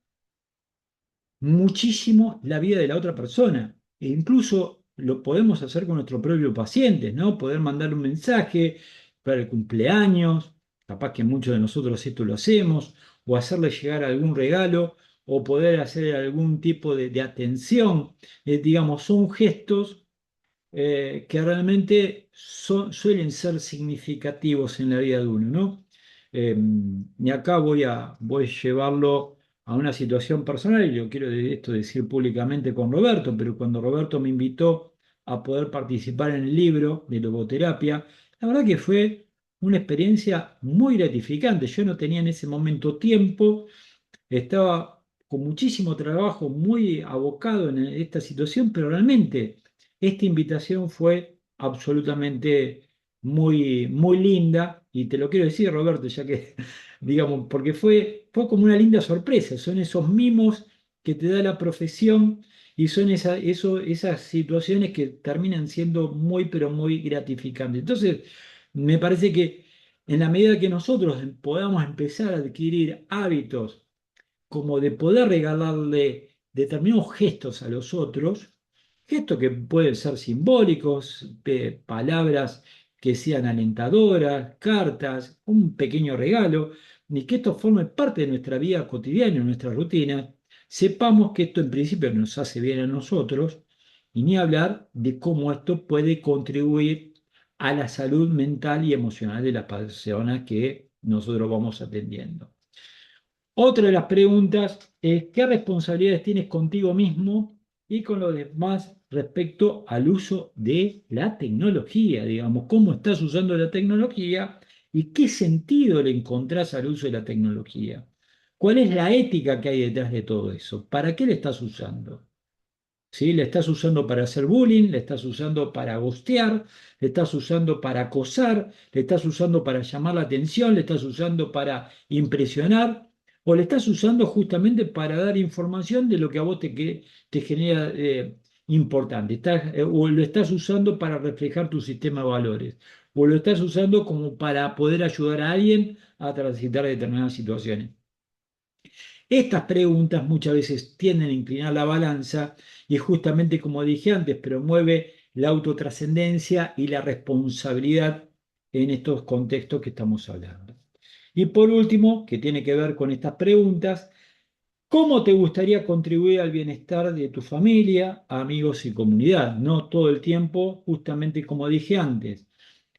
muchísimo la vida de la otra persona. E incluso lo podemos hacer con nuestros propios pacientes, ¿no? Poder mandar un mensaje para el cumpleaños, capaz que muchos de nosotros esto lo hacemos, o hacerle llegar algún regalo, o poder hacer algún tipo de atención. Digamos, son gestos que realmente suelen ser significativos en la vida de uno, ¿no? Y acá voy a llevarlo a una situación personal, y lo quiero de esto decir públicamente con Roberto, pero cuando Roberto me invitó a poder participar en el libro de logoterapia, la verdad que fue una experiencia muy gratificante. Yo no tenía en ese momento tiempo, estaba con muchísimo trabajo, muy abocado en esta situación, pero realmente esta invitación fue absolutamente muy, muy linda, y te lo quiero decir, Roberto, ya que, digamos, porque fue como una linda sorpresa, son esos mimos que te da la profesión, y son esas situaciones que terminan siendo muy, pero muy gratificantes. Entonces, me parece que en la medida que nosotros podamos empezar a adquirir hábitos, como de poder regalarle determinados gestos a los otros, gestos que pueden ser simbólicos, palabras que sean alentadoras, cartas, un pequeño regalo, y que esto forme parte de nuestra vida cotidiana, de nuestra rutina, sepamos que esto en principio nos hace bien a nosotros, y ni hablar de cómo esto puede contribuir a la salud mental y emocional de las personas que nosotros vamos atendiendo. Otra de las preguntas es: ¿qué responsabilidades tienes contigo mismo y con los demás respecto al uso de la tecnología? Digamos, ¿cómo estás usando la tecnología y qué sentido le encontrás al uso de la tecnología? ¿Cuál es la ética que hay detrás de todo eso? ¿Para qué le estás usando? ¿Sí? ¿Le estás usando para hacer bullying? ¿Le estás usando para gostear? ¿Le estás usando para acosar? ¿Le estás usando para llamar la atención? ¿Le estás usando para impresionar? ¿O le estás usando justamente para dar información de lo que a vos te genera importante? O lo estás usando para reflejar tu sistema de valores. O lo estás usando como para poder ayudar a alguien a transitar determinadas situaciones. Estas preguntas muchas veces tienden a inclinar la balanza, y justamente como dije antes, promueve la autotrascendencia y la responsabilidad en estos contextos que estamos hablando. Y por último, que tiene que ver con estas preguntas: ¿cómo te gustaría contribuir al bienestar de tu familia, amigos y comunidad? No todo el tiempo, justamente como dije antes,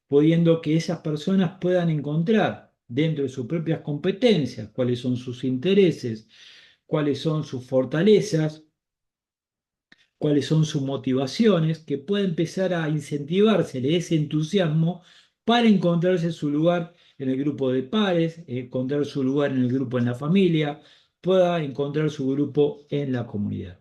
pudiendo que esas personas puedan encontrar dentro de sus propias competencias cuáles son sus intereses, cuáles son sus fortalezas, cuáles son sus motivaciones, que pueda empezar a incentivársele ese entusiasmo para encontrarse su lugar en el grupo de pares, encontrar su lugar en el grupo en la familia, pueda encontrar su grupo en la comunidad.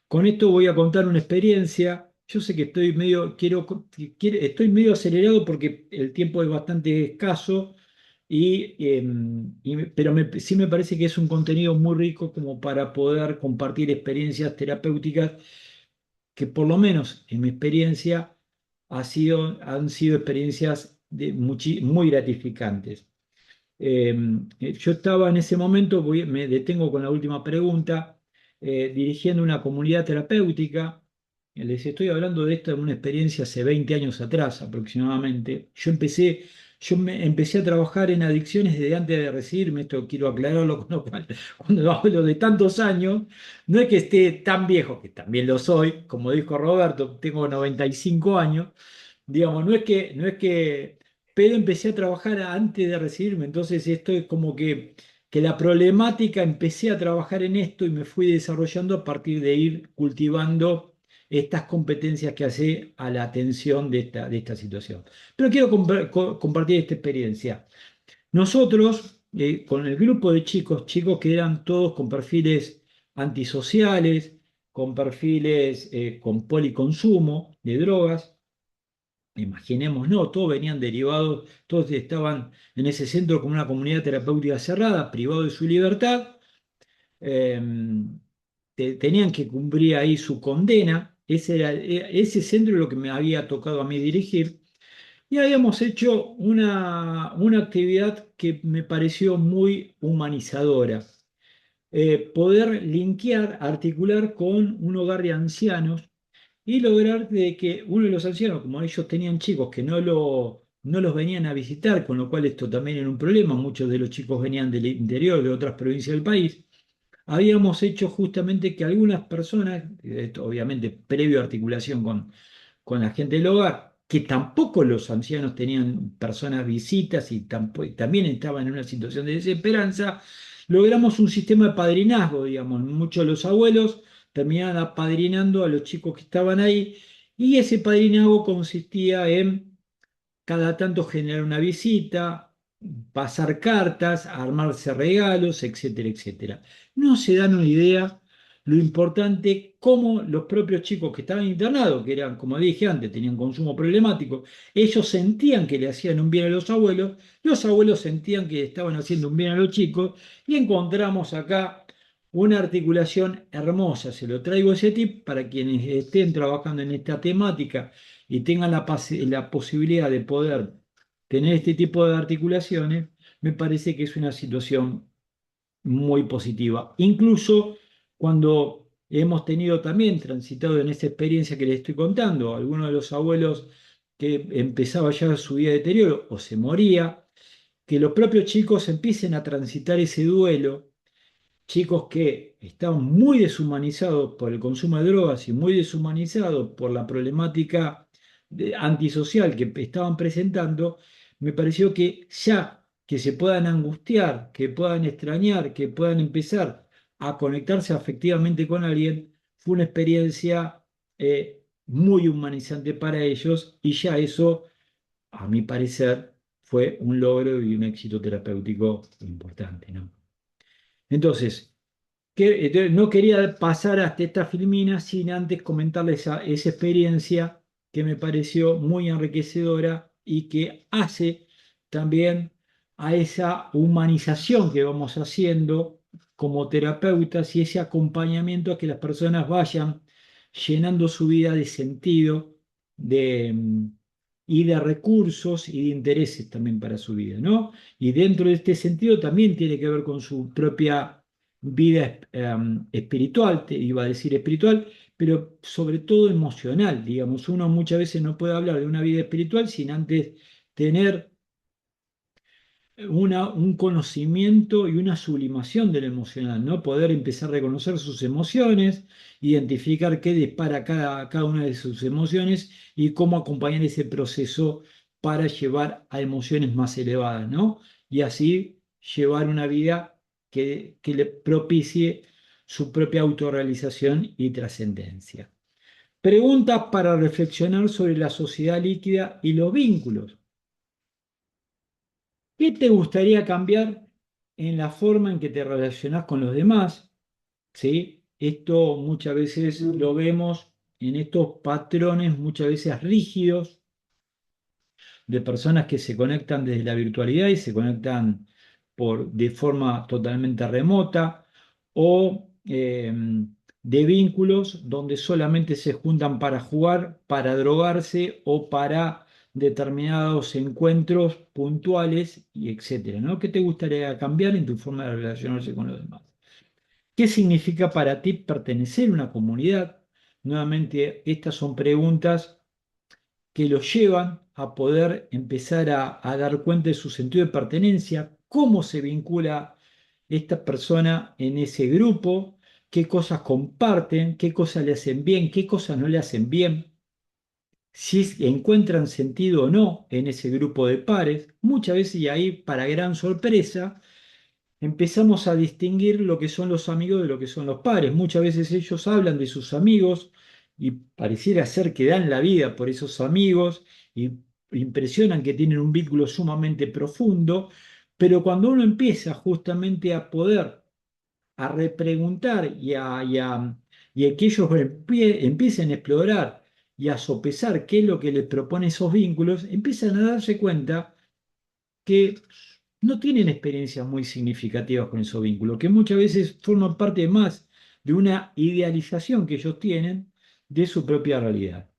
Con esto voy a contar una experiencia. Yo sé que estoy estoy medio acelerado porque el tiempo es bastante escaso, pero sí me parece que es un contenido muy rico como para poder compartir experiencias terapéuticas que, por lo menos en mi experiencia, han sido experiencias muy gratificantes. Yo estaba en ese momento, me detengo con la última pregunta, dirigiendo una comunidad terapéutica. Les estoy hablando de esta, una experiencia hace 20 años atrás aproximadamente. Yo empecé a trabajar en adicciones desde antes de recibirme, esto quiero aclararlo, con lo cual, cuando hablo de tantos años, no es que esté tan viejo, que también lo soy, como dijo Roberto, tengo 95 años. Digamos, pero empecé a trabajar antes de recibirme, entonces esto es como que la problemática, empecé a trabajar en esto y me fui desarrollando a partir de ir cultivando estas competencias que hace a la atención de esta situación. Pero quiero compartir esta experiencia. Nosotros, con el grupo de chicos que eran todos con perfiles antisociales, con perfiles con policonsumo de drogas, imaginemos, no, todos venían derivados, todos estaban en ese centro como una comunidad terapéutica cerrada, privados de su libertad, tenían que cumplir ahí su condena, ese centro es lo que me había tocado a mí dirigir. Y habíamos hecho una actividad que me pareció muy humanizadora. Poder linkear, articular con un hogar de ancianos y lograr de que uno de los ancianos, como ellos tenían chicos que no los venían a visitar, con lo cual esto también era un problema, muchos de los chicos venían del interior, de otras provincias del país, habíamos hecho justamente que algunas personas, esto obviamente previo articulación con la gente del hogar, que tampoco los ancianos tenían personas visitas y también estaban en una situación de desesperanza, logramos un sistema de padrinazgo, digamos, muchos de los abuelos terminaban apadrinando a los chicos que estaban ahí y ese padrinazgo consistía en cada tanto generar una visita, pasar cartas, armarse regalos, etcétera, etcétera. No se dan una idea lo importante cómo los propios chicos que estaban internados, que eran, como dije antes, tenían consumo problemático, ellos sentían que le hacían un bien a los abuelos sentían que estaban haciendo un bien a los chicos, y encontramos acá una articulación hermosa. Se lo traigo ese tip para quienes estén trabajando en esta temática y tengan la posibilidad de poder tener este tipo de articulaciones. Me parece que es una situación muy positiva. Incluso cuando hemos tenido también transitado en esa experiencia que les estoy contando, algunos de los abuelos que empezaba ya su vida de deterioro o se moría, que los propios chicos empiecen a transitar ese duelo, chicos que estaban muy deshumanizados por el consumo de drogas y muy deshumanizados por la problemática antisocial que estaban presentando, me pareció que ya que se puedan angustiar, que puedan extrañar, que puedan empezar a conectarse afectivamente con alguien, fue una experiencia muy humanizante para ellos, y ya eso, a mi parecer, fue un logro y un éxito terapéutico importante, ¿no? Entonces, no quería pasar hasta esta filmina sin antes comentarles esa experiencia que me pareció muy enriquecedora y que hace también a esa humanización que vamos haciendo como terapeutas y ese acompañamiento a que las personas vayan llenando su vida de sentido de, y de recursos y de intereses también para su vida, ¿no? Y dentro de este sentido también tiene que ver con su propia vida espiritual, te iba a decir espiritual, pero sobre todo emocional, digamos. Uno muchas veces no puede hablar de una vida espiritual sin antes tener un conocimiento y una sublimación del emocional, ¿no? Poder empezar a reconocer sus emociones, identificar qué dispara cada una de sus emociones y cómo acompañar ese proceso para llevar a emociones más elevadas, ¿no? Y así llevar una vida que le propicie su propia autorrealización y trascendencia. Preguntas para reflexionar sobre la sociedad líquida y los vínculos. ¿Qué te gustaría cambiar en la forma en que te relacionas con los demás? ¿Sí? Esto muchas veces lo vemos en estos patrones, muchas veces rígidos, de personas que se conectan desde la virtualidad y se conectan de forma totalmente remota, o de vínculos donde solamente se juntan para jugar, para drogarse o para determinados encuentros puntuales, y etcétera, ¿no? ¿Qué te gustaría cambiar en tu forma de relacionarse con los demás? ¿Qué significa para ti pertenecer a una comunidad? Nuevamente, estas son preguntas que los llevan a poder empezar a dar cuenta de su sentido de pertenencia, cómo se vincula esta persona en ese grupo, qué cosas comparten, qué cosas le hacen bien, qué cosas no le hacen bien, si encuentran sentido o no en ese grupo de pares. Muchas veces, y ahí para gran sorpresa, empezamos a distinguir lo que son los amigos de lo que son los pares. Muchas veces ellos hablan de sus amigos y pareciera ser que dan la vida por esos amigos y impresionan que tienen un vínculo sumamente profundo, pero cuando uno empieza justamente a poder a repreguntar y a que ellos empiecen a explorar y a sopesar qué es lo que les propone esos vínculos, empiezan a darse cuenta que no tienen experiencias muy significativas con esos vínculos, que muchas veces forman parte más de una idealización que ellos tienen de su propia realidad.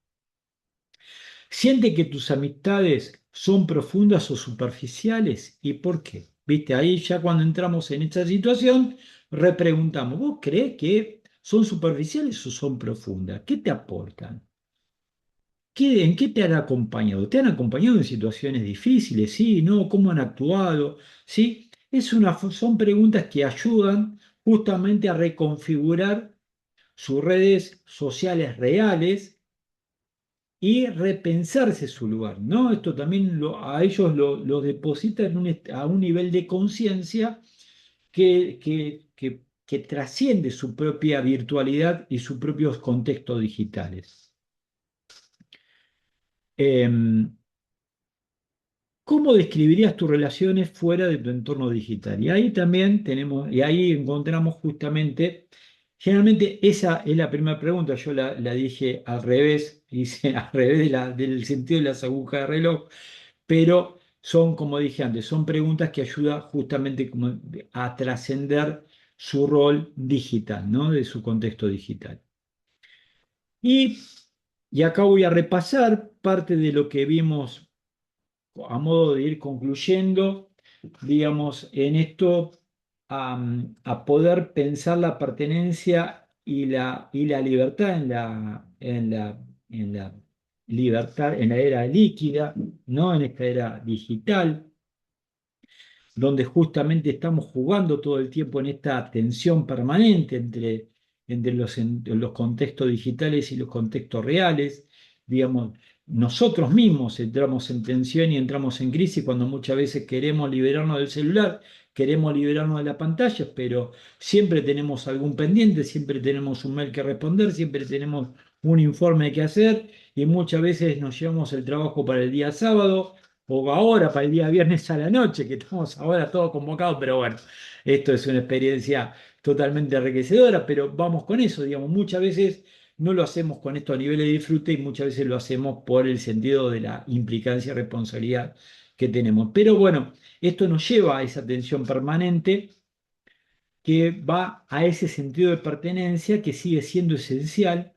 Siente que tus amistades son profundas o superficiales. ¿Y por qué? ¿Viste? Ahí ya cuando entramos en esta situación, repreguntamos, ¿vos crees que son superficiales o son profundas? ¿Qué te aportan? ¿En qué te han acompañado? ¿Te han acompañado en situaciones difíciles? ¿Sí? ¿No? ¿Cómo han actuado? ¿Sí? Son preguntas que ayudan justamente a reconfigurar sus redes sociales reales y repensarse su lugar, ¿no? Esto también a ellos lo deposita a un nivel de conciencia que trasciende su propia virtualidad y sus propios contextos digitales. Em, ¿Cómo describirías tus relaciones fuera de tu entorno digital? Y ahí también y ahí encontramos justamente, generalmente esa es la primera pregunta, yo la dije al revés, hice al revés del sentido de las agujas de reloj, pero son, como dije antes, son preguntas que ayudan justamente a trascender su rol digital, ¿no? De su contexto digital. Y, y acá voy a repasar parte de lo que vimos a modo de ir concluyendo, digamos, en esto a poder pensar la pertenencia y la libertad en la libertad, en la era líquida, ¿no? En esta era digital, donde justamente estamos jugando todo el tiempo en esta tensión permanente entre los contextos digitales y los contextos reales. Digamos, nosotros mismos entramos en tensión y entramos en crisis cuando muchas veces queremos liberarnos del celular, queremos liberarnos de la pantalla, pero siempre tenemos algún pendiente, siempre tenemos un mail que responder, siempre tenemos un informe que hacer y muchas veces nos llevamos el trabajo para el día sábado o ahora para el día viernes a la noche, que estamos ahora todos convocados, pero bueno, esto es una experiencia totalmente enriquecedora, pero vamos con eso, digamos, muchas veces no lo hacemos con estos niveles de disfrute y muchas veces lo hacemos por el sentido de la implicancia y responsabilidad que tenemos. Pero bueno, esto nos lleva a esa tensión permanente que va a ese sentido de pertenencia que sigue siendo esencial.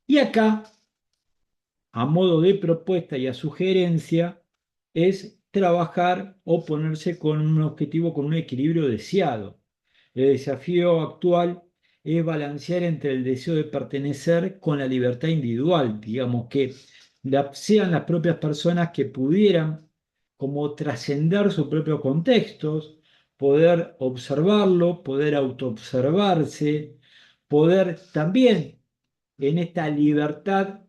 Y acá a modo de propuesta y a sugerencia, es trabajar o ponerse con un objetivo, con un equilibrio deseado. El desafío actual es balancear entre el deseo de pertenecer con la libertad individual, digamos que sean las propias personas que pudieran como trascender sus propios contextos, poder observarlo, poder autoobservarse, poder también en esta libertad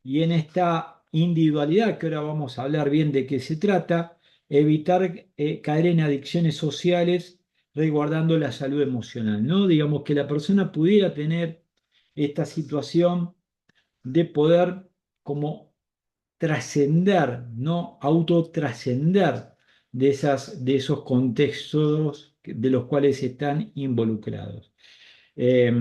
y en esta individualidad, que ahora vamos a hablar bien de qué se trata, evitar caer en adicciones sociales resguardando la salud emocional, ¿no? Digamos que la persona pudiera tener esta situación de poder como trascender, ¿no? Autotrascender de esos contextos de los cuales están involucrados. Eh,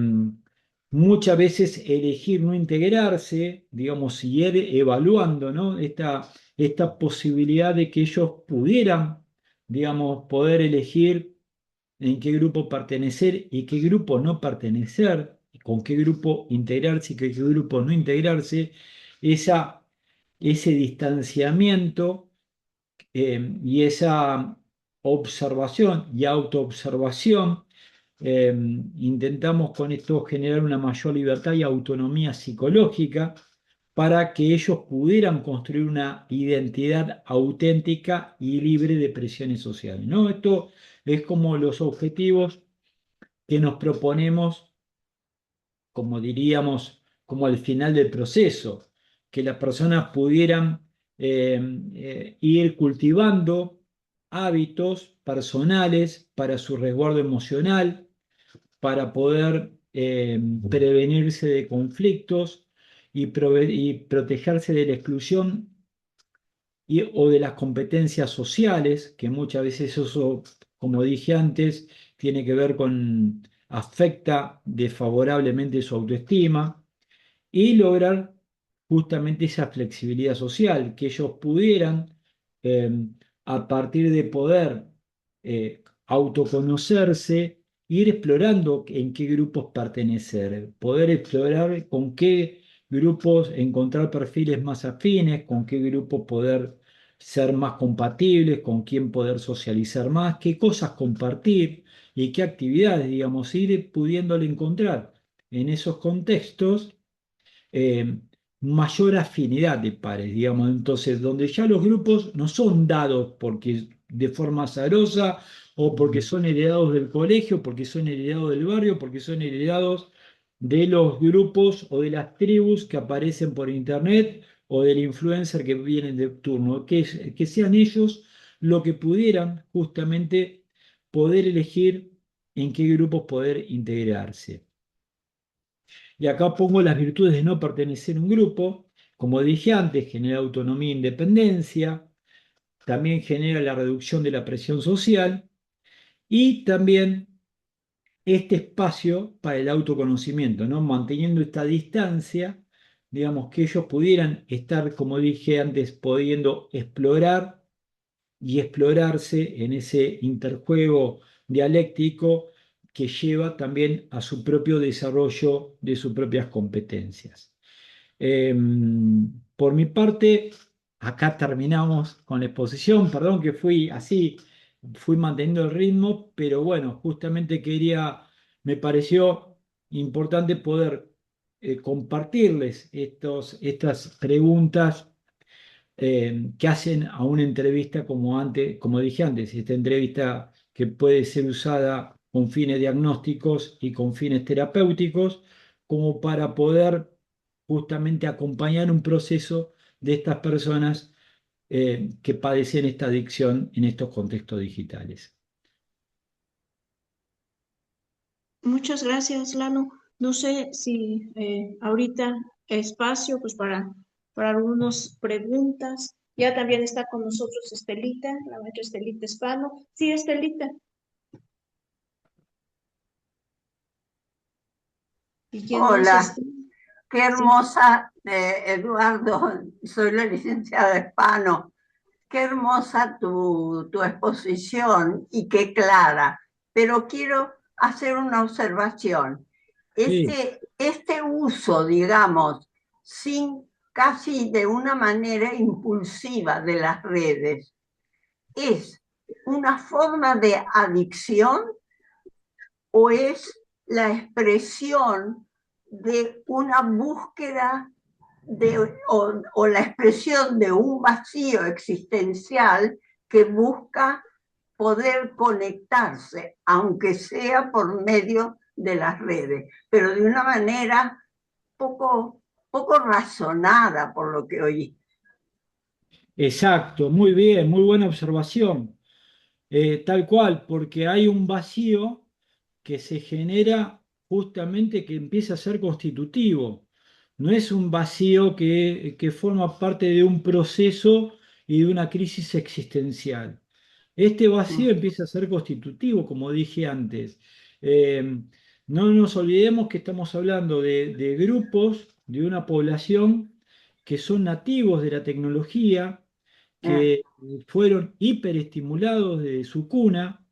Muchas veces elegir no integrarse, digamos, y ir evaluando, ¿no? Esta posibilidad de que ellos pudieran, digamos, poder elegir en qué grupo pertenecer y qué grupo no pertenecer, con qué grupo integrarse y qué grupo no integrarse, ese distanciamiento y esa observación y autoobservación. Intentamos con esto generar una mayor libertad y autonomía psicológica para que ellos pudieran construir una identidad auténtica y libre de presiones sociales, ¿no? Esto es como los objetivos que nos proponemos, como diríamos, como al final del proceso, que las personas pudieran ir cultivando hábitos personales para su resguardo emocional, para poder prevenirse de conflictos y protegerse de la exclusión o de las competencias sociales, que muchas veces eso, como dije antes, tiene que ver afecta desfavorablemente su autoestima, y lograr justamente esa flexibilidad social, que ellos pudieran, a partir de poder autoconocerse ir explorando en qué grupos pertenecer, poder explorar con qué grupos encontrar perfiles más afines, con qué grupos poder ser más compatibles, con quién poder socializar más, qué cosas compartir y qué actividades, digamos, ir pudiéndole encontrar en esos contextos eh, mayor afinidad de pares, digamos. Entonces, donde ya los grupos no son dados porque de forma azarosa o porque son heredados del colegio, porque son heredados del barrio, porque son heredados de los grupos o de las tribus que aparecen por internet o del influencer que viene de turno, que sean ellos lo que pudieran justamente poder elegir en qué grupos poder integrarse. Y acá pongo las virtudes de no pertenecer a un grupo. Como dije antes, genera autonomía e independencia, también genera la reducción de la presión social y también este espacio para el autoconocimiento, ¿no? Manteniendo esta distancia, digamos que ellos pudieran estar, como dije antes, pudiendo explorar y explorarse en ese interjuego dialéctico que lleva también a su propio desarrollo de sus propias competencias. Eh, por mi parte, acá terminamos con la exposición, perdón que fui así, fui manteniendo el ritmo, pero bueno, justamente me pareció importante poder compartirles estas preguntas que hacen a una entrevista como dije antes, esta entrevista que puede ser usada con fines diagnósticos y con fines terapéuticos, como para poder justamente acompañar un proceso de estas personas que padecen esta adicción en estos contextos digitales. Muchas gracias, Lalo. No sé si ahorita espacio pues para algunas preguntas. Ya también está con nosotros Estelita, la maestra Estelita Espano. Sí, Estelita. ¿Y quién más Hola, está? qué Sí. hermosa, Eduardo, soy la licenciada Espano. Qué hermosa tu exposición y qué clara, pero quiero hacer una observación. Sí. Este uso, digamos, casi de una manera impulsiva de las redes, ¿es una forma de adicción o es la expresión de una búsqueda o la expresión de un vacío existencial que busca poder conectarse, aunque sea por medio de las redes, pero de una manera poco razonada por lo que oí? Exacto, muy bien, muy buena observación. Tal cual, porque hay un vacío que se genera justamente que empieza a ser constitutivo. No es un vacío que forma parte de un proceso y de una crisis existencial. Este vacío empieza a ser constitutivo, como dije antes. Eh, no nos olvidemos que estamos hablando de grupos, de una población que son nativos de la tecnología, que fueron hiperestimulados desde su cuna,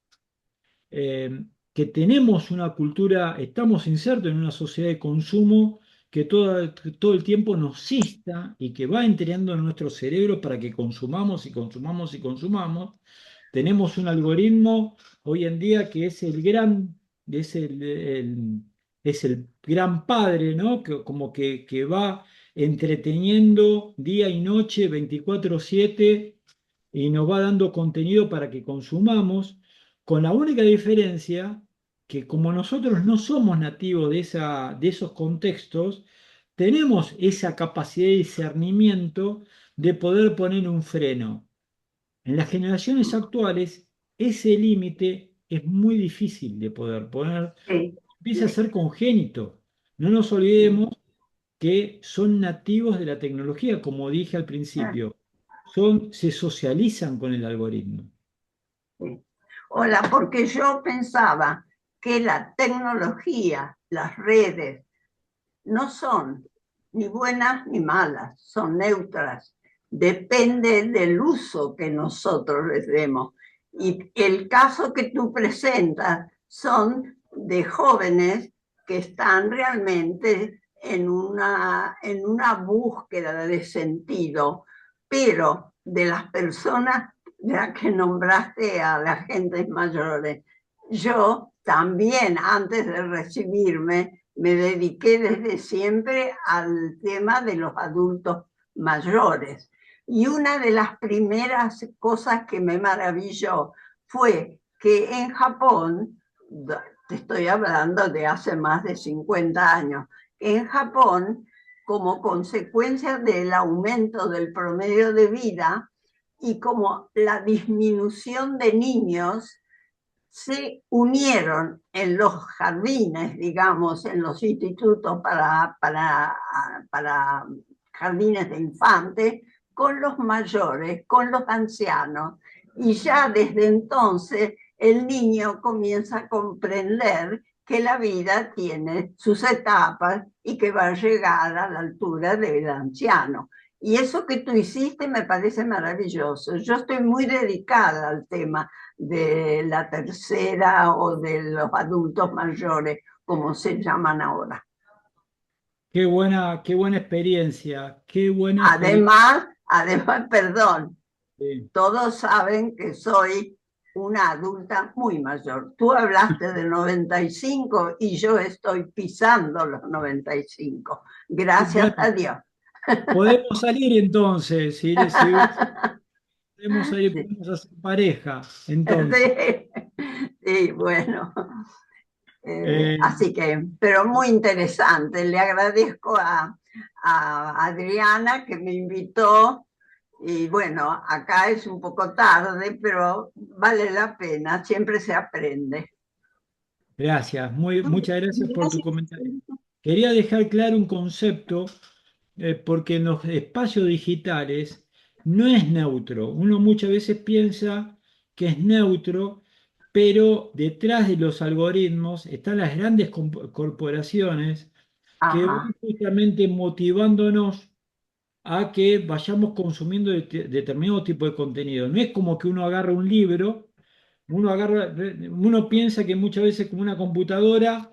eh, que tenemos una cultura, estamos insertos en una sociedad de consumo que todo el tiempo nos insta y que va entrenando en nuestro cerebro para que consumamos y consumamos y consumamos. Tenemos un algoritmo hoy en día que es el gran padre, ¿no? Que va entreteniendo día y noche, 24/7, y nos va dando contenido para que consumamos, con la única diferencia que como nosotros no somos nativos de esos contextos, tenemos esa capacidad de discernimiento de poder poner un freno. En las generaciones actuales, ese límite es muy difícil de poder poner, Sí, empieza a ser congénito. No nos olvidemos que son nativos de la tecnología, como dije al principio, se socializan con el algoritmo. sí. Hola, porque yo pensaba que la tecnología, las redes, no son ni buenas ni malas, son neutras. Depende del uso que nosotros les demos. Y el caso que tú presentas son de jóvenes que están realmente en una búsqueda de sentido, pero de las personas, ya que nombraste a las gentes mayores, yo también antes de recibirme me dediqué desde siempre al tema de los adultos mayores. Y una de las primeras cosas que me maravilló fue que en Japón, te estoy hablando de hace más de 50 años, en Japón, como consecuencia del aumento del promedio de vida y como la disminución de niños, se unieron en los jardines, digamos, en los institutos para jardines de infantes, con los mayores, con los ancianos. Y ya desde entonces el niño comienza a comprender que la vida tiene sus etapas y que va a llegar a la altura del anciano. Y eso que tú hiciste me parece maravilloso. Yo estoy muy dedicada al tema de la tercera o de los adultos mayores, como se llaman ahora. Qué buena experiencia, qué buena experiencia. Además, perdón, Sí. todos saben que soy una adulta muy mayor. Tú hablaste de 95 y yo estoy pisando los 95. Gracias a Bueno, Dios. podemos salir entonces, podemos salir, Sí. podemos hacer pareja, entonces. Sí, bueno. Eh, Así que, pero muy interesante. Le agradezco a Adriana que me invitó. Y bueno, acá es un poco tarde, pero vale la pena, siempre se aprende. Gracias, muchas gracias por tu Gracias. comentario. Quería dejar claro un concepto, porque en los espacios digitales no es neutro. Uno muchas veces piensa que es neutro, pero detrás de los algoritmos están las grandes corporaciones que van Ajá, justamente motivándonos a que vayamos consumiendo determinado tipo de contenido. No es como que uno agarra un libro. Uno piensa que muchas veces como una computadora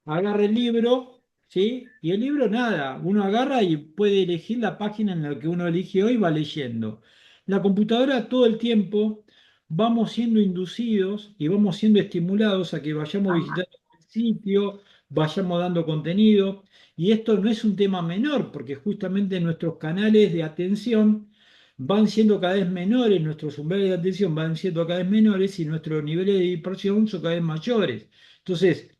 agarra el libro, ¿sí? Y el libro nada, uno agarra y puede elegir la página en la que uno eligió y va leyendo. La computadora todo el tiempo vamos siendo inducidos y vamos siendo estimulados a que vayamos ajá, visitando el sitio, vayamos dando contenido. Y esto no es un tema menor, porque justamente nuestros canales de atención van siendo cada vez menores, nuestros umbrales de atención van siendo cada vez menores y nuestros niveles de dispersión son cada vez mayores. Entonces,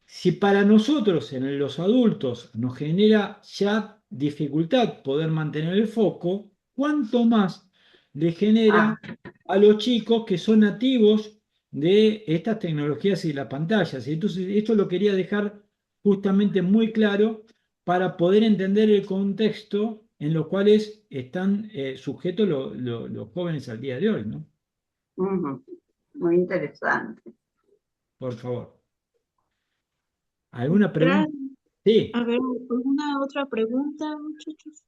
si para nosotros, en los adultos, nos genera ya dificultad poder mantener el foco, ¿cuánto más le ah, genera a los chicos que son nativos de estas tecnologías y las pantallas? Y entonces, esto lo quería dejar justamente muy claro para poder entender el contexto en los cuales están sujetos los jóvenes al día de hoy, ¿no? ujú, muy interesante. Por favor. ¿Alguna pregunta? Gracias. Sí. A ver, ¿alguna otra pregunta, muchachos?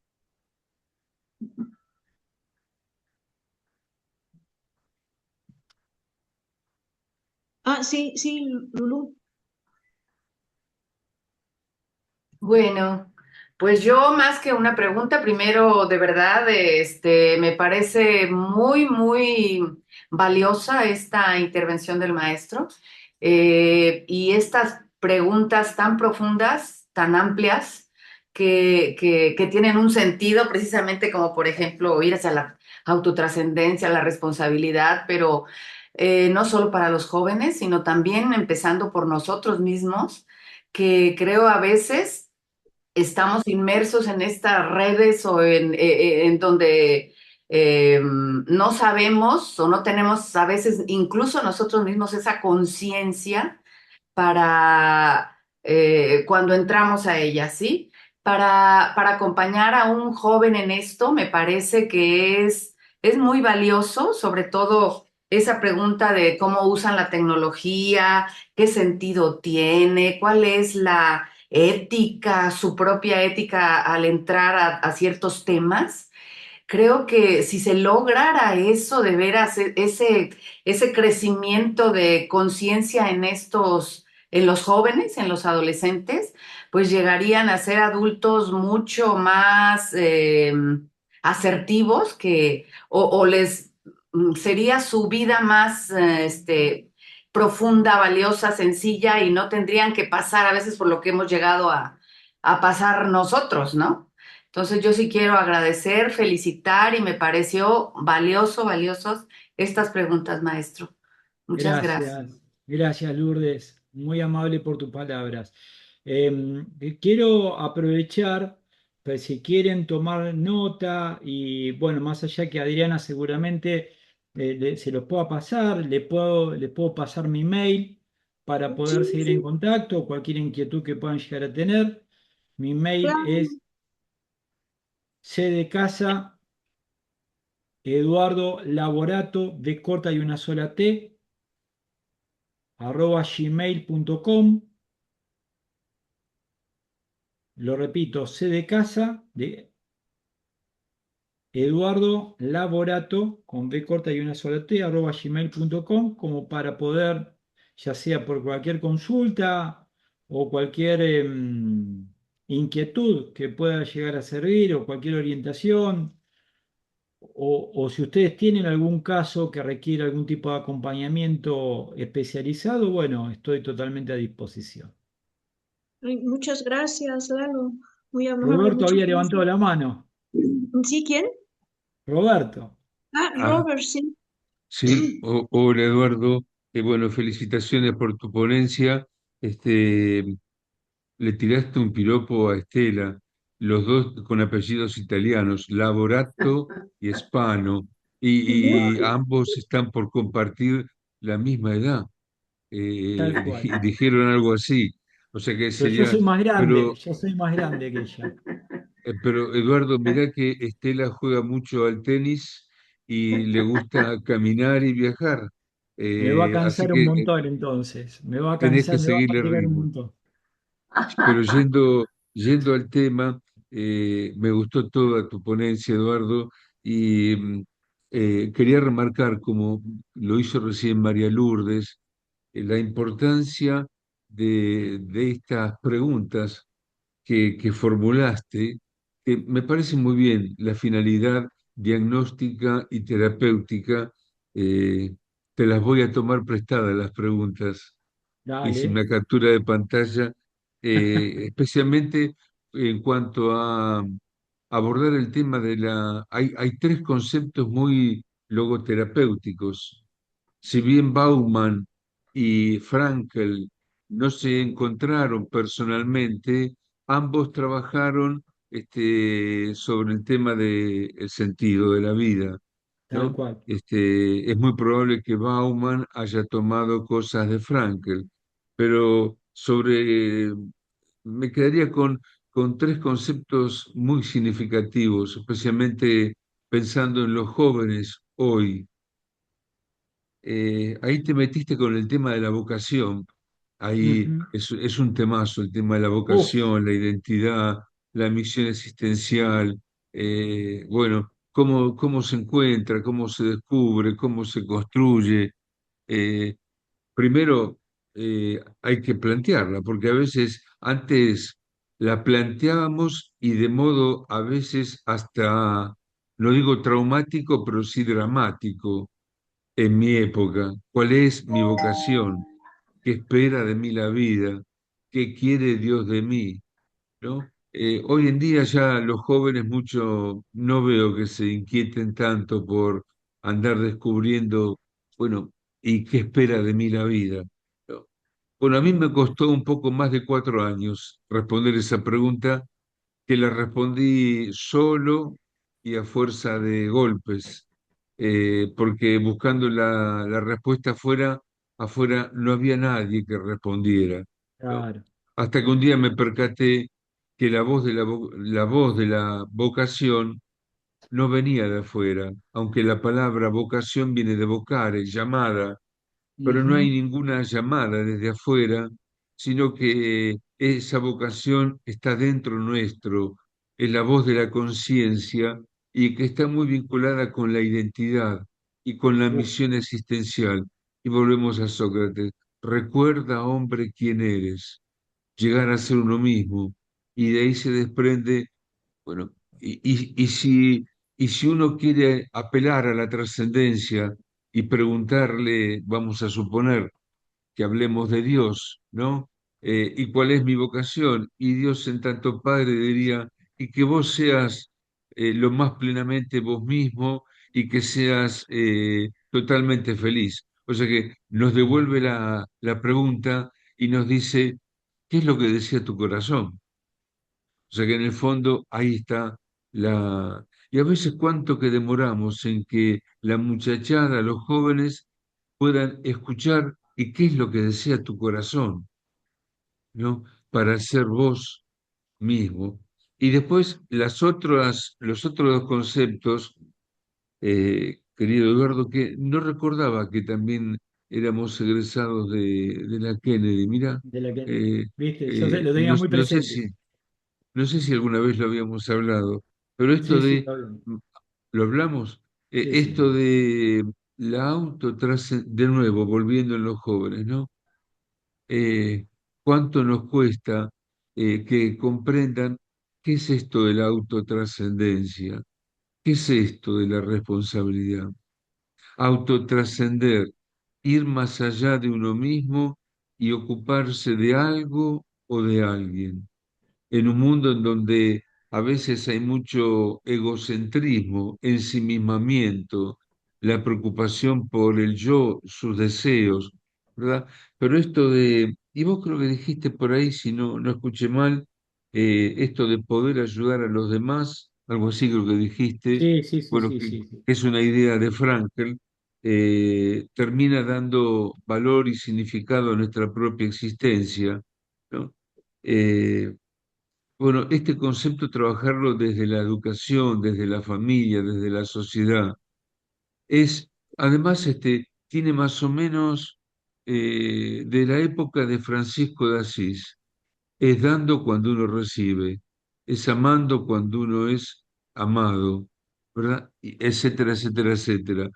Ah, sí, sí, Lulú. Bueno, pues yo más que una pregunta, primero de verdad, me parece muy, muy valiosa esta intervención del maestro, y estas preguntas tan profundas, tan amplias, que tienen un sentido precisamente como por ejemplo ir hacia la autotrascendencia, la responsabilidad, pero no solo para los jóvenes, sino también empezando por nosotros mismos, que creo a veces estamos inmersos en estas redes o en donde no sabemos o no tenemos a veces incluso nosotros mismos esa conciencia para cuando entramos a ella, ¿sí? Para acompañar a un joven en esto, me parece que es muy valioso, sobre todo esa pregunta de cómo usan la tecnología, qué sentido tiene, cuál es la ética, su propia ética al entrar a ciertos temas. Creo que si se lograra eso, de veras, ese crecimiento de conciencia en estos en los jóvenes, en los adolescentes, pues llegarían a ser adultos mucho más asertivos o les sería su vida más profunda, valiosa, sencilla y no tendrían que pasar a veces por lo que hemos llegado a pasar nosotros, ¿no? Entonces yo sí quiero agradecer, felicitar y me pareció valiosos estas preguntas, maestro. Muchas gracias. Gracias, gracias Lourdes, muy amable por tus palabras. Quiero aprovechar, pues si quieren tomar nota y bueno, más allá que Adriana seguramente se los pueda pasar, le puedo pasar mi mail para Sí, poder seguir en sí, contacto, cualquier inquietud que puedan llegar a tener. Mi mail claro. es C de casa, Eduardo Laborato, de corta y una sola T, @gmail.com. Lo repito, C de casa, de Eduardo Laborato, con B corta y una sola T, @gmail.com, como para poder, ya sea por cualquier consulta o cualquier inquietud que pueda llegar a servir o cualquier orientación, o si ustedes tienen algún caso que requiera algún tipo de acompañamiento especializado, bueno, estoy totalmente a disposición. Ay, muchas gracias, Lalo. Muy amable, Roberto muchas había levantado gracias. la mano. ¿Sí, quién? Roberto. Ah, Ah, Robert, sí. sí, hola Eduardo. Bueno, felicitaciones por tu ponencia. Este, le tiraste un piropo a Estela, los dos con apellidos italianos, Lavorato y Spano, y Ujú. ambos están por compartir la misma edad. Tal cual. Dijeron algo así, o sea que Pero yo sería, soy más grande, pero, yo soy más grande que ella. pero Eduardo, mirá que Estela juega mucho al tenis y le gusta caminar y viajar. Me va a Así cansar un que montón entonces. Me va a tenés que cansar, me va a seguirle el fatigar un ritmo. montón. Pero yendo al tema, me gustó toda tu ponencia, Eduardo, y quería remarcar, como lo hizo recién María Lourdes, la importancia de estas preguntas que formulaste, que me parece muy bien, la finalidad diagnóstica y terapéutica. Te las voy a tomar prestadas las preguntas. Hice Dale. una captura de pantalla, especialmente en cuanto a abordar el tema de la... Hay tres conceptos muy logoterapéuticos. Si bien Bauman y Frankl no se encontraron personalmente, ambos trabajaron sobre el tema del sentido de la vida, Tal ¿no? cual. Es muy probable que Bauman haya tomado cosas de Frankl, pero me quedaría con tres conceptos muy significativos, especialmente pensando en los jóvenes hoy. Ahí te metiste con el tema de la vocación. Ahí Ujú. es un temazo el tema de la Uf, vocación, la identidad, la misión existencial. Bueno, cómo se encuentra, cómo se descubre, cómo se construye. Eh, Primero, hay que plantearla, porque a veces antes la planteábamos y de modo a veces hasta, no digo traumático, pero sí dramático en mi época, cuál es mi vocación, qué espera de mí la vida, qué quiere Dios de mí, ¿no? Hoy en día ya los jóvenes mucho no veo que se inquieten tanto por andar descubriendo, bueno, ¿y qué espera de mí la vida? ¿No? Bueno, a mí me costó un poco más de 4 años responder esa pregunta, que la respondí solo y a fuerza de golpes, porque buscando la respuesta afuera no había nadie que respondiera, ¿no? claro. Hasta que un día me percaté que la voz de la vocación no venía de afuera, aunque la palabra vocación viene de vocare, llamada, pero no hay Ujú. ninguna llamada desde afuera, sino que esa vocación está dentro nuestro, es la voz de la conciencia y que está muy vinculada con la identidad y con la Uf, misión existencial. Y volvemos a Sócrates, recuerda, hombre, quién eres, llegar a ser uno mismo, y de ahí se desprende, bueno, y si uno quiere apelar a la trascendencia y preguntarle, vamos a suponer, que hablemos de Dios, ¿no? ¿Y cuál es mi vocación? Y Dios en tanto Padre diría, y que vos seas lo más plenamente vos mismo y que seas totalmente feliz. O sea que nos devuelve la pregunta y nos dice, ¿qué es lo que decía tu corazón? O sea que en el fondo ahí está la... Y a veces cuánto que demoramos en que la muchachada, los jóvenes puedan escuchar y qué es lo que desea tu corazón, ¿no? Para ser vos mismo. Y después los otros dos conceptos, querido Eduardo, que no recordaba que también éramos egresados de la Kennedy. Mira, de la que, eh, viste, yo lo tenía no, muy no sé presente. si, no sé si alguna vez lo habíamos hablado, pero esto Sí, sí, de, Pablo. ¿lo hablamos? Sí, Esto sí. de la de nuevo, volviendo en los jóvenes, ¿no? ¿Cuánto nos cuesta que comprendan qué es esto de la autotrascendencia? ¿Qué es esto de la responsabilidad? Autotrascender, ir más allá de uno mismo y ocuparse de algo o de alguien en un mundo en donde a veces hay mucho egocentrismo, ensimismamiento, la preocupación por el yo, sus deseos, ¿verdad? Pero esto de, y vos creo que dijiste por ahí, si no escuché mal, esto de poder ayudar a los demás, algo así creo que dijiste, Sí, sí, sí, bueno, sí, sí, sí. que es una idea de Frankl, termina dando valor y significado a nuestra propia existencia, ¿no? Eh, bueno, este concepto trabajarlo desde la educación, desde la familia, desde la sociedad, es, además, tiene más o menos de la época de Francisco de Asís. Es dando cuando uno recibe, es amando cuando uno es amado, ¿verdad? Etcétera, etcétera, etcétera.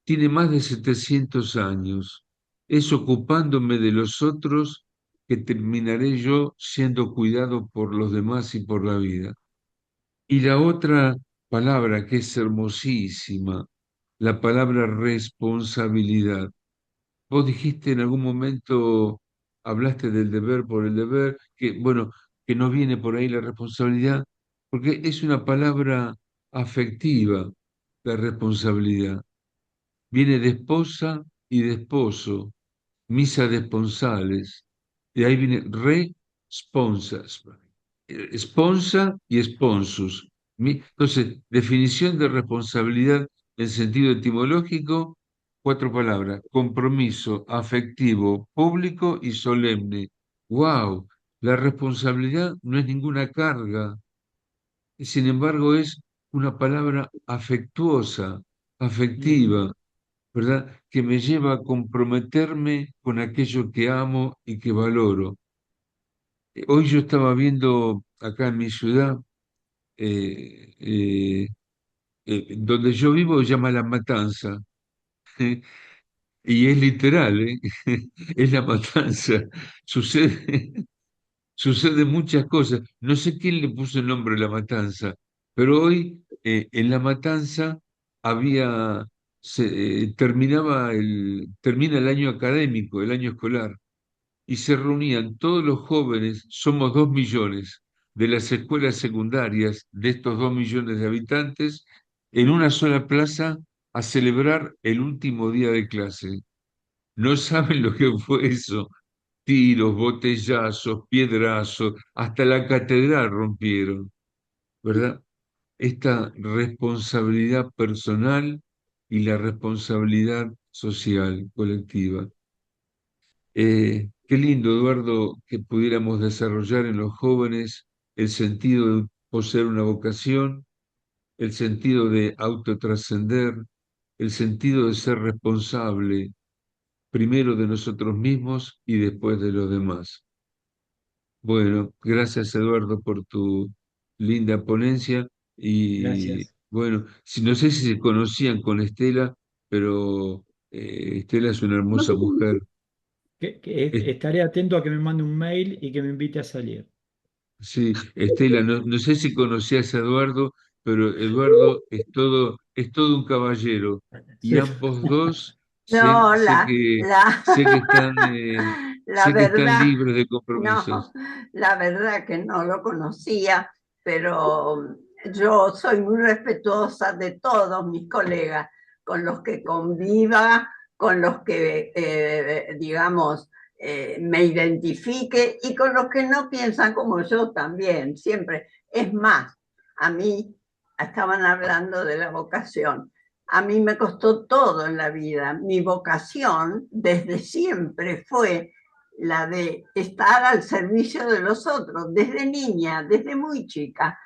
Tiene más de 700 años. Es ocupándome de los otros que terminaré yo siendo cuidado por los demás y por la vida. Y la otra palabra que es hermosísima, la palabra responsabilidad. Vos dijiste en algún momento, hablaste del deber por el deber, que bueno, que no viene por ahí la responsabilidad, porque es una palabra afectiva, la responsabilidad. Viene de esposa y de esposo, misa de esponsales, de ahí viene responsas, esponsa y sponsus. Entonces, definición de responsabilidad en sentido etimológico, cuatro palabras: compromiso afectivo, público y solemne. ¡Wow! La responsabilidad no es ninguna carga, sin embargo es una palabra afectuosa, Ujú. afectiva, ¿verdad? Que me lleva a comprometerme con aquello que amo y que valoro. Hoy yo estaba viendo acá en mi ciudad, eh, eh, donde yo vivo, se llama La Matanza, y es literal, ¿eh? Es la matanza. Sucede, sucede muchas cosas. No sé quién le puso el nombre de La Matanza, pero hoy en La Matanza había, termina el año académico, el año escolar, y se reunían todos los jóvenes, somos 2 millones, de las escuelas secundarias de estos 2 millones de habitantes, en una sola plaza a celebrar el último día de clase. No saben lo que fue eso. Tiros, botellazos, piedrazos, hasta la catedral rompieron, ¿verdad? Esta responsabilidad personal y la responsabilidad social, colectiva. Qué lindo, Eduardo, que pudiéramos desarrollar en los jóvenes el sentido de poseer una vocación, el sentido de autotrascender, el sentido de ser responsable primero de nosotros mismos y después de los demás. Bueno, gracias, Eduardo, por tu linda ponencia y Gracias. bueno, no sé si se conocían con Estela, pero Estela es una No hermosa sé si mujer. Estaré atento a que me mande un mail y que me invite a salir. Sí, Estela, no sé si conocías a Eduardo, pero Eduardo es todo un caballero. Y Sí. ambos dos No, sé que están, la sé que están verdad, libres de no, compromisos. la verdad que no lo conocía, pero yo soy muy respetuosa de todos mis colegas, con los que conviva, con los que, digamos, me identifique y con los que no piensan como yo también, siempre. Es más, a mí, estaban hablando de la vocación. A mí me costó todo en la vida. Mi vocación desde siempre fue la de estar al servicio de los otros, desde niña, desde muy chica.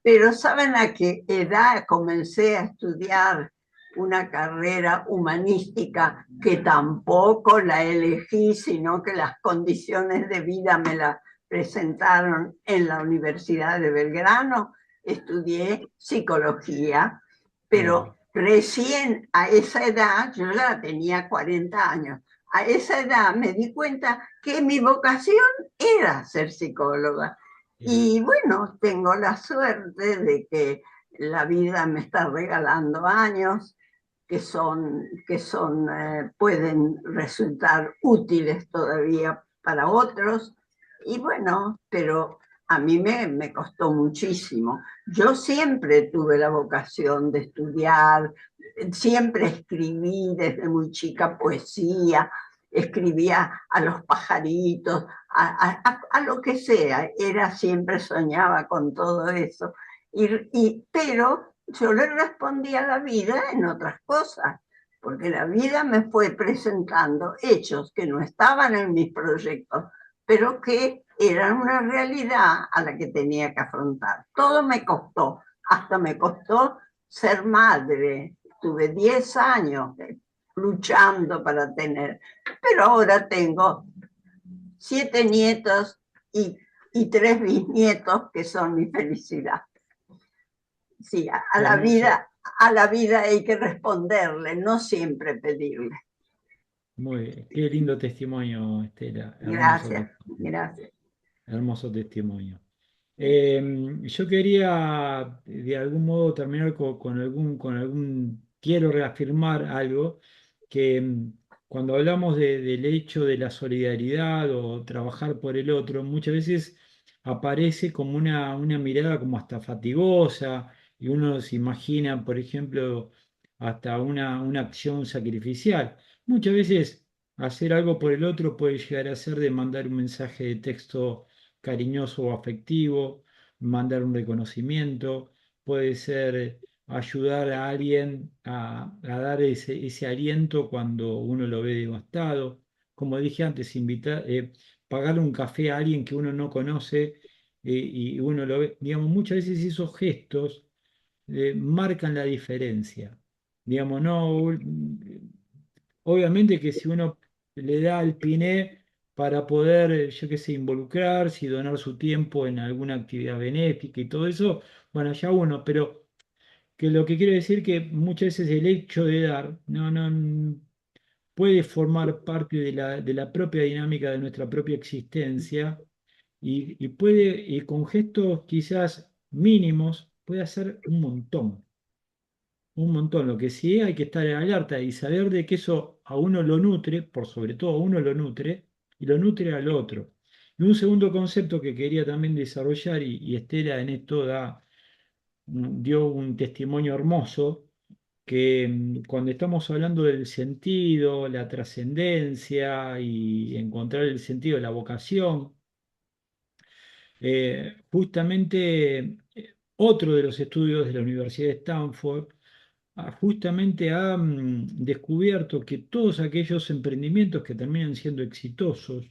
Pero ¿saben a qué edad comencé a estudiar una carrera humanística que tampoco la elegí, sino que las condiciones de vida me la presentaron en la Universidad de Belgrano? Estudié psicología, Ah, pero recién a esa edad, yo ya tenía 40 años, a esa edad me di cuenta que mi vocación era ser psicóloga. bien. Y bueno, tengo la suerte de que la vida me está regalando años pueden resultar útiles todavía para otros. Y bueno, pero a mí me costó muchísimo. Yo siempre tuve la vocación de estudiar, siempre escribí desde muy chica poesía, escribía a los pajaritos, a lo que sea, siempre soñaba con todo eso. Pero yo le respondí a la vida en otras cosas, porque la vida me fue presentando hechos que no estaban en mis proyectos, pero que eran una realidad a la que tenía que afrontar. Todo me costó, hasta me costó ser madre. Tuve 10 años luchando para tener, pero ahora tengo 7 nietos y 3 bisnietos que son mi felicidad. Sí, Hermoso. a la vida hay que responderle, no siempre pedirle. Muy bien. Qué lindo testimonio, Estela. Hermoso, Gracias, gracias. hermoso testimonio. Yo quería de algún modo terminar quiero reafirmar algo que cuando hablamos del hecho de la solidaridad o trabajar por el otro, muchas veces aparece como una mirada como hasta fatigosa y uno se imagina, por ejemplo, hasta una acción sacrificial. Muchas veces hacer algo por el otro puede llegar a ser de mandar un mensaje de texto cariñoso o afectivo, mandar un reconocimiento, puede ser ayudar a alguien a dar ese aliento cuando uno lo ve devastado. Como dije antes, pagarle un café a alguien que uno no conoce y uno lo ve. Digamos, muchas veces esos gestos marcan la diferencia. Digamos, no, obviamente que si uno le da al piné para poder, yo qué sé, involucrarse y donar su tiempo en alguna actividad benéfica y todo eso, bueno, ya uno, pero que lo que quiero decir que muchas veces el hecho de dar puede formar parte de la propia dinámica de nuestra propia existencia y con gestos quizás mínimos puede hacer un montón. Un montón. Lo que sí hay que estar en alerta y saber de que eso a uno lo nutre, por sobre todo a uno lo nutre, y lo nutre al otro. Y un segundo concepto que quería también desarrollar, y Estela en esto dio un testimonio hermoso, que cuando estamos hablando del sentido, la trascendencia y encontrar el sentido de la vocación, justamente otro de los estudios de la Universidad de Stanford justamente ha descubierto que todos aquellos emprendimientos que terminan siendo exitosos,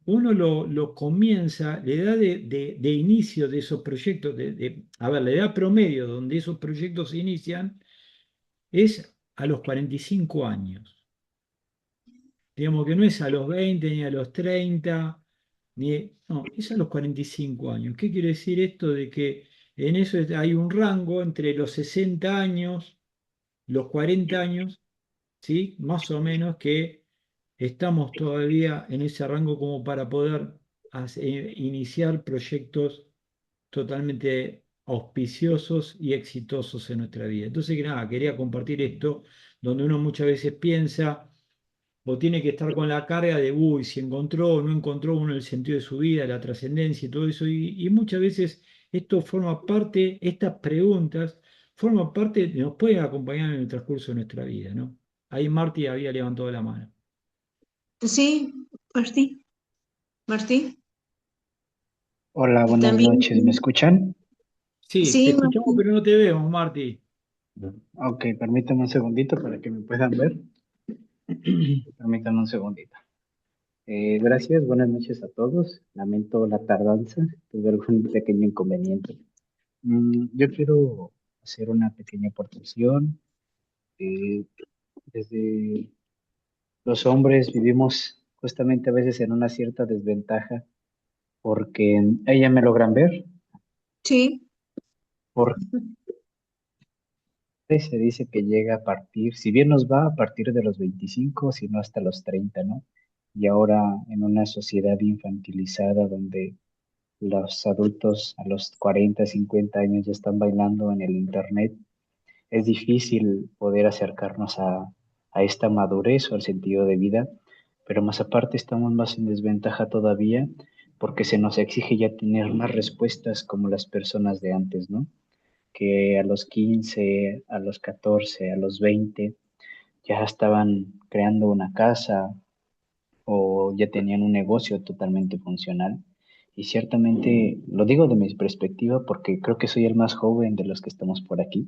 uno lo comienza, la edad de inicio de esos proyectos, a ver, la edad promedio donde esos proyectos se inician es a los 45 años. Digamos que no es a los 20 ni a los 30 no, es a los 45 años. ¿Qué quiere decir esto de que en eso hay un rango entre los 60 años, los 40 años, ¿sí? Más o menos que estamos todavía en ese rango como para poder iniciar proyectos totalmente auspiciosos y exitosos en nuestra vida. Entonces, que nada, quería compartir esto, donde uno muchas veces piensa o tiene que estar con la carga de, uy, si encontró o no encontró uno el sentido de su vida, la trascendencia y todo eso, y muchas veces esto forma parte, estas preguntas forman parte, nos pueden acompañar en el transcurso de nuestra vida, ¿no? Ahí Marty había levantado la mano. Sí, Martí, Martí, Hola, y buenas también, noches. ¿Me escuchan? Sí, te sí, escuchamos, Martí. pero no te vemos, Marty. Ok, permítame un segundito para que me puedan ver. Permítame un segundito. Gracias, buenas noches a todos. Lamento la tardanza, tuve algún pequeño inconveniente. Yo quiero hacer una pequeña aportación. Eh, Desde los hombres vivimos justamente a veces en una cierta desventaja porque ella me logran ver, Sí, porque se dice que llega a partir, si bien nos va a partir de los 25, si no hasta los 30, ¿no? Y ahora en una sociedad infantilizada donde los adultos a los 40, 50 años ya están bailando en el internet, es difícil poder acercarnos a esta madurez o al sentido de vida, pero más aparte estamos más en desventaja todavía porque se nos exige ya tener más respuestas como las personas de antes, ¿no? Que a los 15, a los 14, a los 20 ya estaban creando una casa o ya tenían un negocio totalmente funcional. Y ciertamente lo digo de mi perspectiva porque creo que soy el más joven de los que estamos por aquí,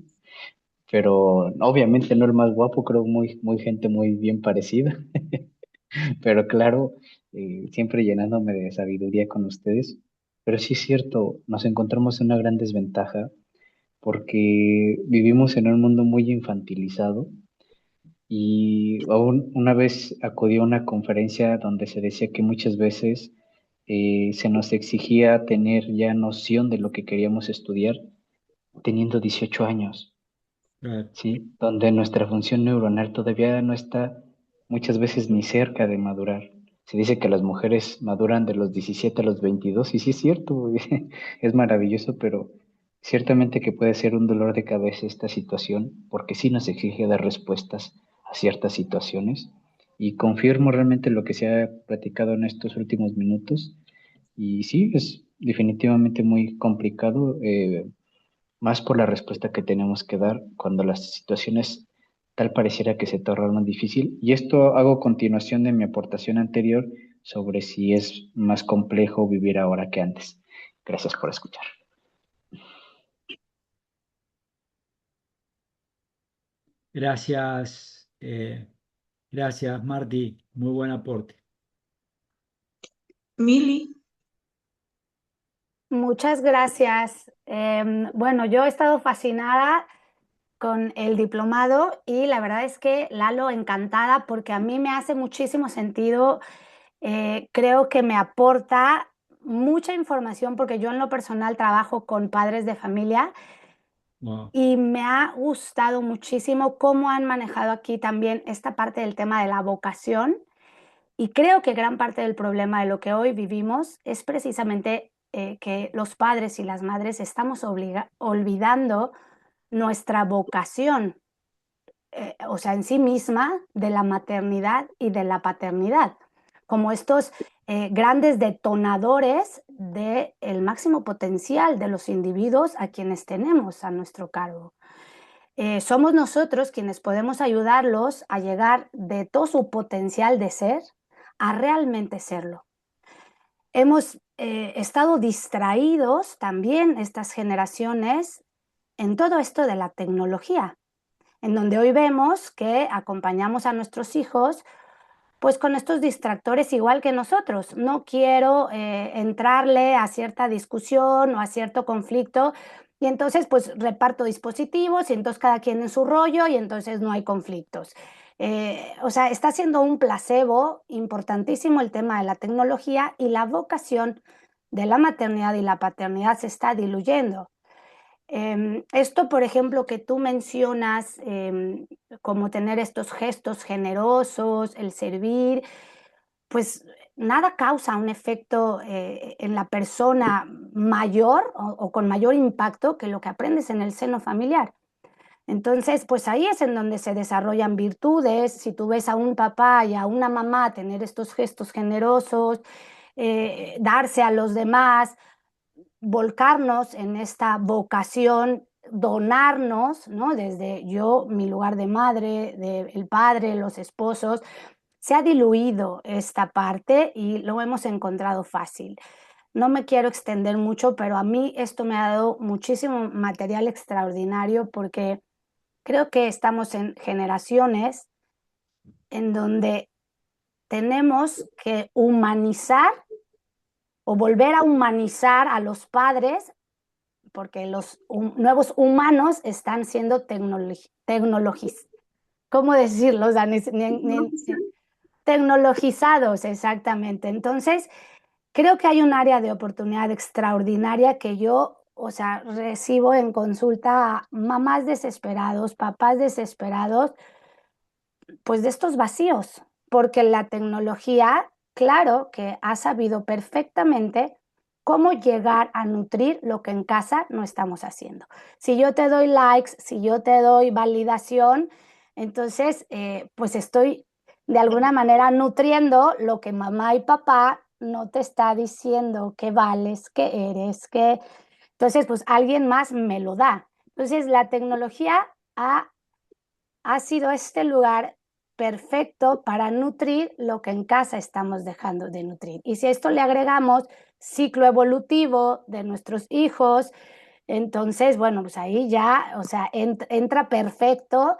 pero obviamente no el más guapo, creo muy gente muy bien parecida, pero claro, siempre llenándome de sabiduría con ustedes. Pero sí es cierto, nos encontramos en una gran desventaja porque vivimos en un mundo muy infantilizado y aún una vez acudí a una conferencia donde se decía que muchas veces se nos exigía tener ya noción de lo que queríamos estudiar teniendo 18 años, Claro. ¿sí? Donde nuestra función neuronal todavía no está muchas veces ni cerca de madurar. Se dice que las mujeres maduran de los 17 a los 22 y sí es cierto, es maravilloso, pero ciertamente que puede ser un dolor de cabeza esta situación, porque sí nos exige dar respuestas a ciertas situaciones. Y confirmo realmente lo que se ha platicado en estos últimos minutos. Y sí, es definitivamente muy complicado, más por la respuesta que tenemos que dar cuando las situaciones tal pareciera que se tornan más difícil. Y esto hago continuación de mi aportación anterior sobre si es más complejo vivir ahora que antes. Gracias por escuchar. Gracias, gracias, Marty. Muy buen aporte. Mili, Muchas gracias. Bueno, yo he estado fascinada con el diplomado y la verdad es que Lalo, encantada porque a mí me hace muchísimo sentido. Creo que me aporta mucha información porque yo en lo personal trabajo con padres de familia Wow. y me ha gustado muchísimo cómo han manejado aquí también esta parte del tema de la vocación. Y creo que gran parte del problema de lo que hoy vivimos es precisamente que los padres y las madres estamos olvidando nuestra vocación, o sea, en sí misma, de la maternidad y de la paternidad, como estos grandes detonadores del máximo potencial de los individuos a quienes tenemos a nuestro cargo. Somos nosotros quienes podemos ayudarlos a llegar de todo su potencial de ser a realmente serlo. Hemos estado distraídos también estas generaciones en todo esto de la tecnología, en donde hoy vemos que acompañamos a nuestros hijos pues con estos distractores igual que nosotros. No quiero entrarle a cierta discusión o a cierto conflicto y entonces pues reparto dispositivos y entonces cada quien en su rollo y entonces no hay conflictos. O sea, está siendo un placebo importantísimo el tema de la tecnología y la vocación de la maternidad y la paternidad se está diluyendo. Esto, por ejemplo, que tú mencionas, como tener estos gestos generosos, el servir, pues nada causa un efecto en la persona mayor o con mayor impacto que lo que aprendes en el seno familiar. Entonces, pues ahí es en donde se desarrollan virtudes. Si tú ves a un papá y a una mamá tener estos gestos generosos, darse a los demás, volcarnos en esta vocación, donarnos, ¿no? Desde yo, mi lugar de madre, del padre, los esposos, se ha diluido esta parte y lo hemos encontrado fácil. No me quiero extender mucho, pero a mí esto me ha dado muchísimo material extraordinario porque creo que estamos en generaciones en donde tenemos que humanizar o volver a humanizar a los padres porque los nuevos humanos están siendo ¿cómo decirlo? O sea, tecnologizados, exactamente. Entonces, creo que hay un área de oportunidad extraordinaria que yo, o sea, recibo en consulta a mamás desesperados, papás desesperados, pues de estos vacíos, porque la tecnología, claro que ha sabido perfectamente cómo llegar a nutrir lo que en casa no estamos haciendo. Si yo te doy likes, si yo te doy validación, entonces pues estoy de alguna manera nutriendo lo que mamá y papá no te está diciendo que vales, que eres, que... Entonces pues alguien más me lo da. Entonces la tecnología ha sido este lugar perfecto para nutrir lo que en casa estamos dejando de nutrir. Y si a esto le agregamos ciclo evolutivo de nuestros hijos, entonces, bueno, pues ahí ya, o sea, entra perfecto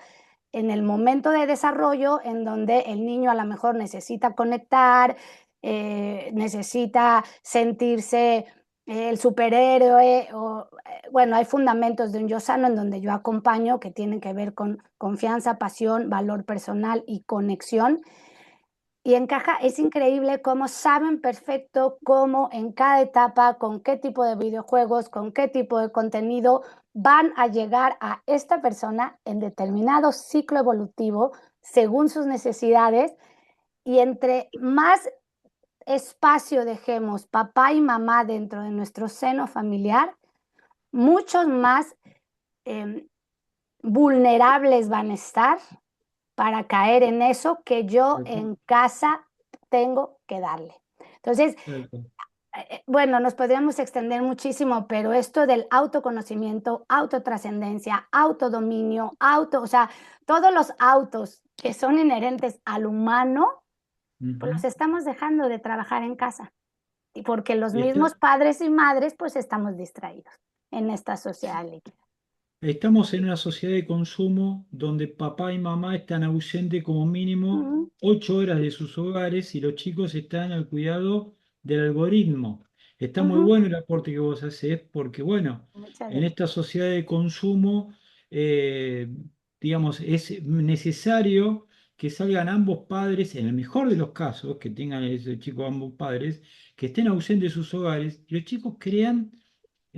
en el momento de desarrollo en donde el niño a lo mejor necesita conectar, necesita sentirse el superhéroe, o bueno, hay fundamentos de un yo sano en donde yo acompaño que tienen que ver con confianza, pasión, valor personal y conexión. Y en Caja es increíble cómo saben perfecto cómo en cada etapa, con qué tipo de videojuegos, con qué tipo de contenido van a llegar a esta persona en determinado ciclo evolutivo según sus necesidades. Y entre más espacio dejemos papá y mamá dentro de nuestro seno familiar, muchos más vulnerables van a estar para caer en eso que yo en casa tengo que darle. Entonces, bueno, nos podríamos extender muchísimo, pero esto del autoconocimiento, autotrascendencia, autodominio, o sea, todos los autos que son inherentes al humano, pues los estamos dejando de trabajar en casa. Y porque los mismos padres y madres, pues estamos distraídos en esta sociedad líquida. Estamos en una sociedad de consumo donde papá y mamá están ausentes como mínimo 8 horas de sus hogares y los chicos están al cuidado del algoritmo. Está muy bueno el aporte que vos haces porque, bueno, en esta sociedad de consumo, eh, digamos, es necesario que salgan ambos padres, en el mejor de los casos, que tengan ese chico ambos padres, que estén ausentes de sus hogares y los chicos crean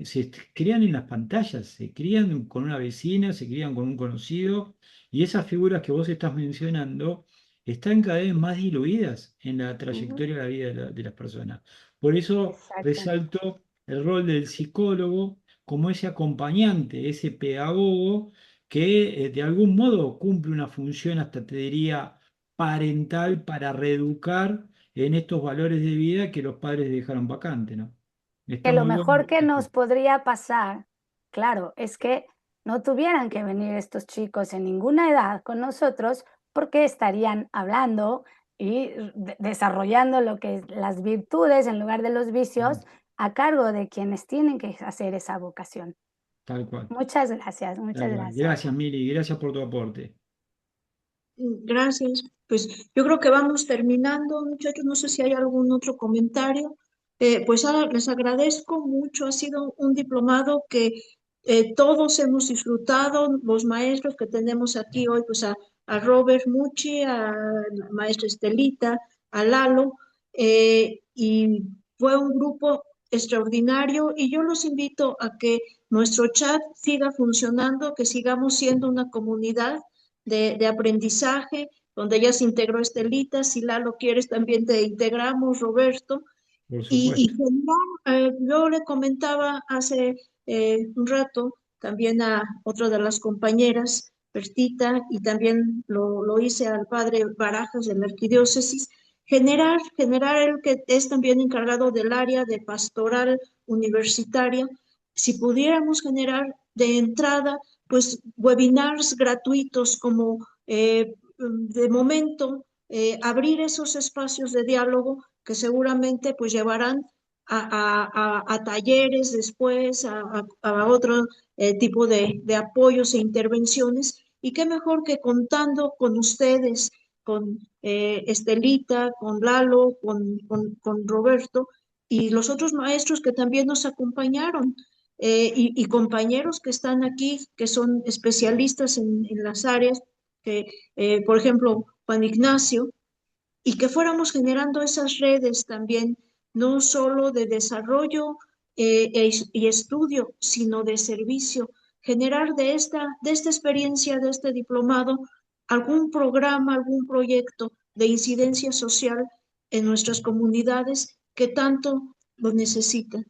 se crían en las pantallas, se crían con una vecina, se crían con un conocido, y esas figuras que vos estás mencionando están cada vez más diluidas en la trayectoria de la vida de las personas. Por eso resalto el rol del psicólogo como ese acompañante, ese pedagogo que de algún modo cumple una función, hasta te diría, parental para reeducar en estos valores de vida que los padres dejaron vacante, ¿no? Está Que lo muy bueno. mejor que nos podría pasar, claro, es que no tuvieran que venir estos chicos en ninguna edad con nosotros porque estarían hablando y desarrollando lo que es las virtudes en lugar de los vicios a cargo de quienes tienen que hacer esa vocación. Tal cual. Muchas gracias, muchas Tal cual. gracias. Gracias, Mili, gracias por tu aporte. Gracias. Pues yo creo que vamos terminando, muchachos. No sé si hay algún otro comentario. Pues ahora les agradezco mucho. Ha sido un diplomado que todos hemos disfrutado, los maestros que tenemos aquí hoy, pues a Robert Mucci, a la maestra Estelita, a Lalo, y fue un grupo extraordinario y yo los invito a que nuestro chat siga funcionando, que sigamos siendo una comunidad de aprendizaje, donde ya se integró Estelita, si Lalo quieres también te integramos, Roberto, Por y supuesto. yo le comentaba hace un rato también a otra de las compañeras, Bertita, y también lo hice al padre Barajas de la arquidiócesis, generar el que es también encargado del área de pastoral universitaria, si pudiéramos generar de entrada, pues webinars gratuitos como de momento abrir esos espacios de diálogo que seguramente pues llevarán a talleres después, a otro tipo de apoyos e intervenciones. Y qué mejor que contando con ustedes, con Estelita, con Lalo, con Roberto y los otros maestros que también nos acompañaron. Y compañeros que están aquí, que son especialistas en las áreas, que, por ejemplo, Juan Ignacio, y que fuéramos generando esas redes también, no solo de desarrollo y estudio, sino de servicio, generar de esta experiencia, de este diplomado, algún programa, algún proyecto de incidencia social en nuestras comunidades que tanto lo necesitan.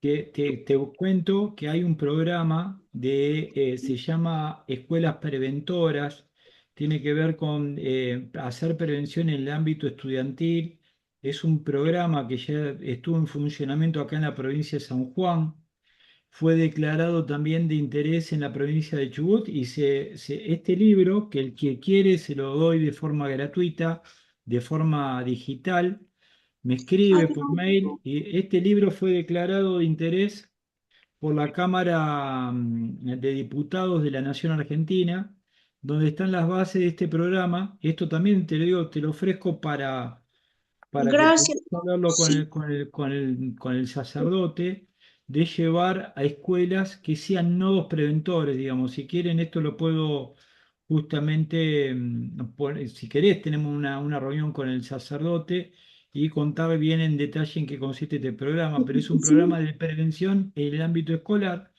Te cuento que hay un programa se llama Escuelas Preventoras, tiene que ver con hacer prevención en el ámbito estudiantil. Es un programa que ya estuvo en funcionamiento acá en la provincia de San Juan, fue declarado también de interés en la provincia de Chubut y este libro, que el que quiere se lo doy de forma gratuita, de forma digital, me escribe por mail y este libro fue declarado de interés por la Cámara de Diputados de la Nación Argentina, donde están las bases de este programa. Esto también te lo digo, te lo ofrezco para que puedas Gracias. hablarlo con Sí, con el sacerdote, de llevar a escuelas que sean nodos preventores, digamos. Si quieren, esto lo puedo justamente, si querés, tenemos una reunión con el sacerdote y contar bien en detalle en qué consiste este programa, pero es un programa sí, de prevención en el ámbito escolar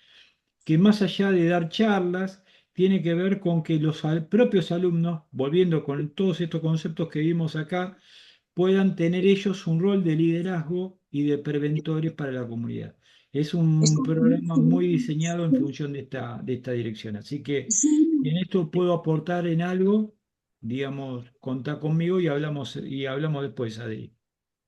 que más allá de dar charlas, tiene que ver con que los propios alumnos, volviendo con todos estos conceptos que vimos acá, puedan tener ellos un rol de liderazgo y de preventores para la comunidad. Es un está programa buenísimo. muy diseñado en Sí, función de esta dirección. Así que sí. en esto puedo aportar en algo, digamos, contá conmigo y hablamos después, Adri.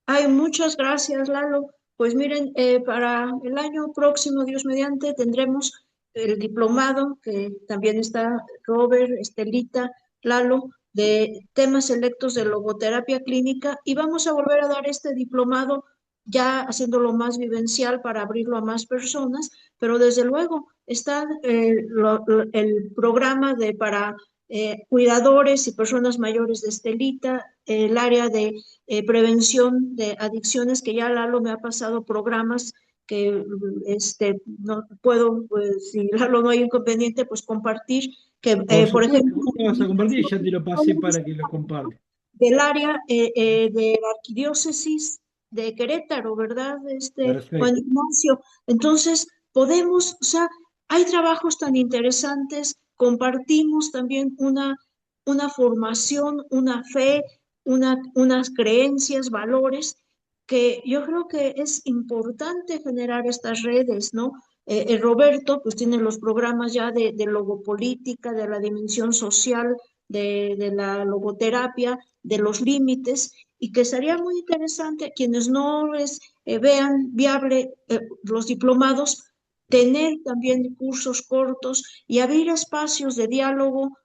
Ay, muchas gracias, Lalo. Pues miren, para el año próximo, Dios mediante, tendremos el diplomado, que también está Robert, Estelita, Lalo, de temas selectos de logoterapia clínica, y vamos a volver a dar este diplomado ya haciéndolo más vivencial para abrirlo a más personas, pero desde luego está el programa de para cuidadores y personas mayores de Estelita, el área de prevención de adicciones, que ya Lalo me ha pasado programas que no puedo, pues, si Lalo no hay inconveniente, pues compartir, que Por por supuesto, ejemplo, vos lo vas a compartir, ya te lo pasé para que lo compartas. del área de la arquidiócesis de Querétaro, ¿verdad? Juan Perfecto. Ignacio. Entonces, podemos, o sea, hay trabajos tan interesantes, compartimos también una formación, una fe, unas creencias, valores, que yo creo que es importante generar estas redes, ¿no? Roberto, pues tiene los programas ya de logopolítica, de la dimensión social, de la logoterapia, de los límites, y que sería muy interesante quienes no les vean viable los diplomados, tener también cursos cortos y abrir espacios de diálogo,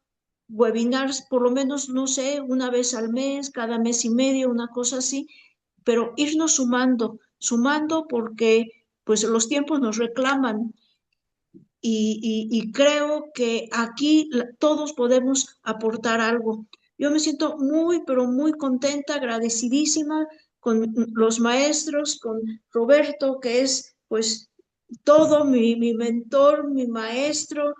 webinars, por lo menos, no sé, una vez al mes, cada mes y medio, una cosa así, pero irnos sumando porque pues los tiempos nos reclaman y creo que aquí todos podemos aportar algo. Yo me siento muy, pero muy contenta, agradecidísima con los maestros, con Roberto, que es pues todo mi mentor, mi maestro,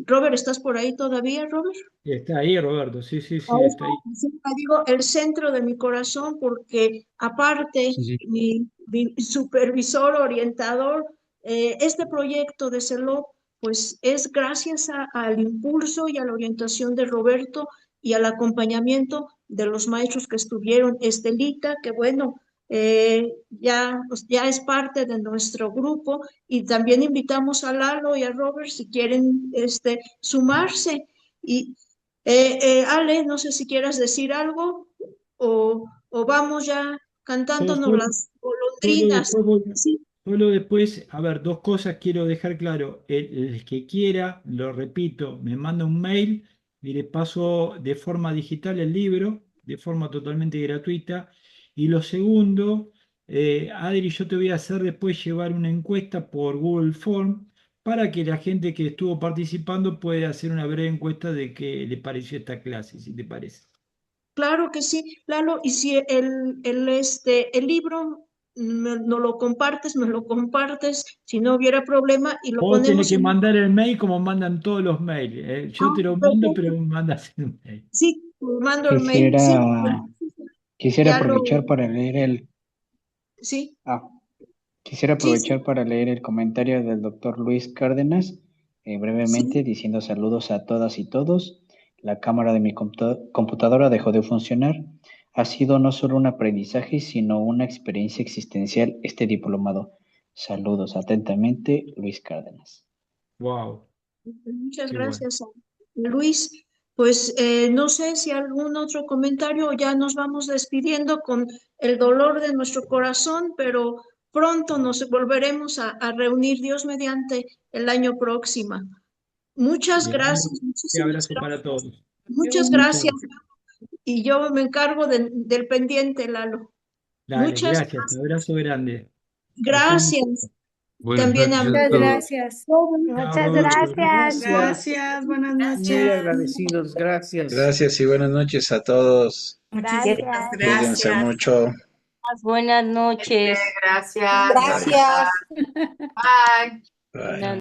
Robert, ¿estás por ahí todavía, Robert? Está ahí, Roberto, sí, sí, sí, Ahí está está, ahí. siempre digo el centro de mi corazón porque aparte Sí, sí. mi supervisor orientador, este proyecto de CELOC pues es gracias al impulso y a la orientación de Roberto y al acompañamiento de los maestros que estuvieron. Estelita, que bueno, pues, ya es parte de nuestro grupo, y también invitamos a Lalo y a Robert si quieren sumarse. Y Ale, no sé si quieras decir algo o vamos ya So- cantándonos Solo, las solo golondrinas. después Sí, solo después, a ver, dos cosas quiero dejar claro. El que quiera, lo repito, me manda un mail y le paso de forma digital el libro, de forma totalmente gratuita. Y lo segundo, Adri, yo te voy a hacer después llevar una encuesta por Google Form para que la gente que estuvo participando pueda hacer una breve encuesta de qué le pareció esta clase, si te parece. claro que sí, Lalo, y si el libro me lo compartes, si no hubiera problema, y lo Vos tenés ponemos que en... mandar el mail como mandan todos los mails. Yo te lo mando, pero Perfecto. me mandas el mail. Sí, mando el mail, Quisiera, sí, quisiera ya lo, aprovechar para leer sí, ah, quisiera sí, aprovechar para leer el comentario del doctor Luis Cárdenas, brevemente sí. diciendo saludos a todas y todos. La cámara de mi computadora dejó de funcionar. Ha sido no solo un aprendizaje, sino una experiencia existencial este diplomado. Saludos atentamente, Luis Cárdenas. Wow, Muchas qué bueno. gracias, Luis. Pues no sé si algún otro comentario, o ya nos vamos despidiendo con el dolor de nuestro corazón, pero pronto nos volveremos a reunir, Dios mediante, el año próximo. Muchas Bien, gracias, un muchísimas abrazo para gracias. todos. Muchas Muchas, gracias. Y yo me encargo del pendiente, Lalo. dale, Muchas gracias. Abrazo grande. Pasó un gracias. Buenas También a noches a Muchas todos. gracias. chao, Muchas Roberto. gracias. Gracias, buenas Muy noches. agradecidos, gracias. Gracias y buenas noches a todos. Muchísimas Gracias. Cuídense gracias. mucho. Buenas noches. Gracias. Bye. Gracias. Bye. Bye. Buenas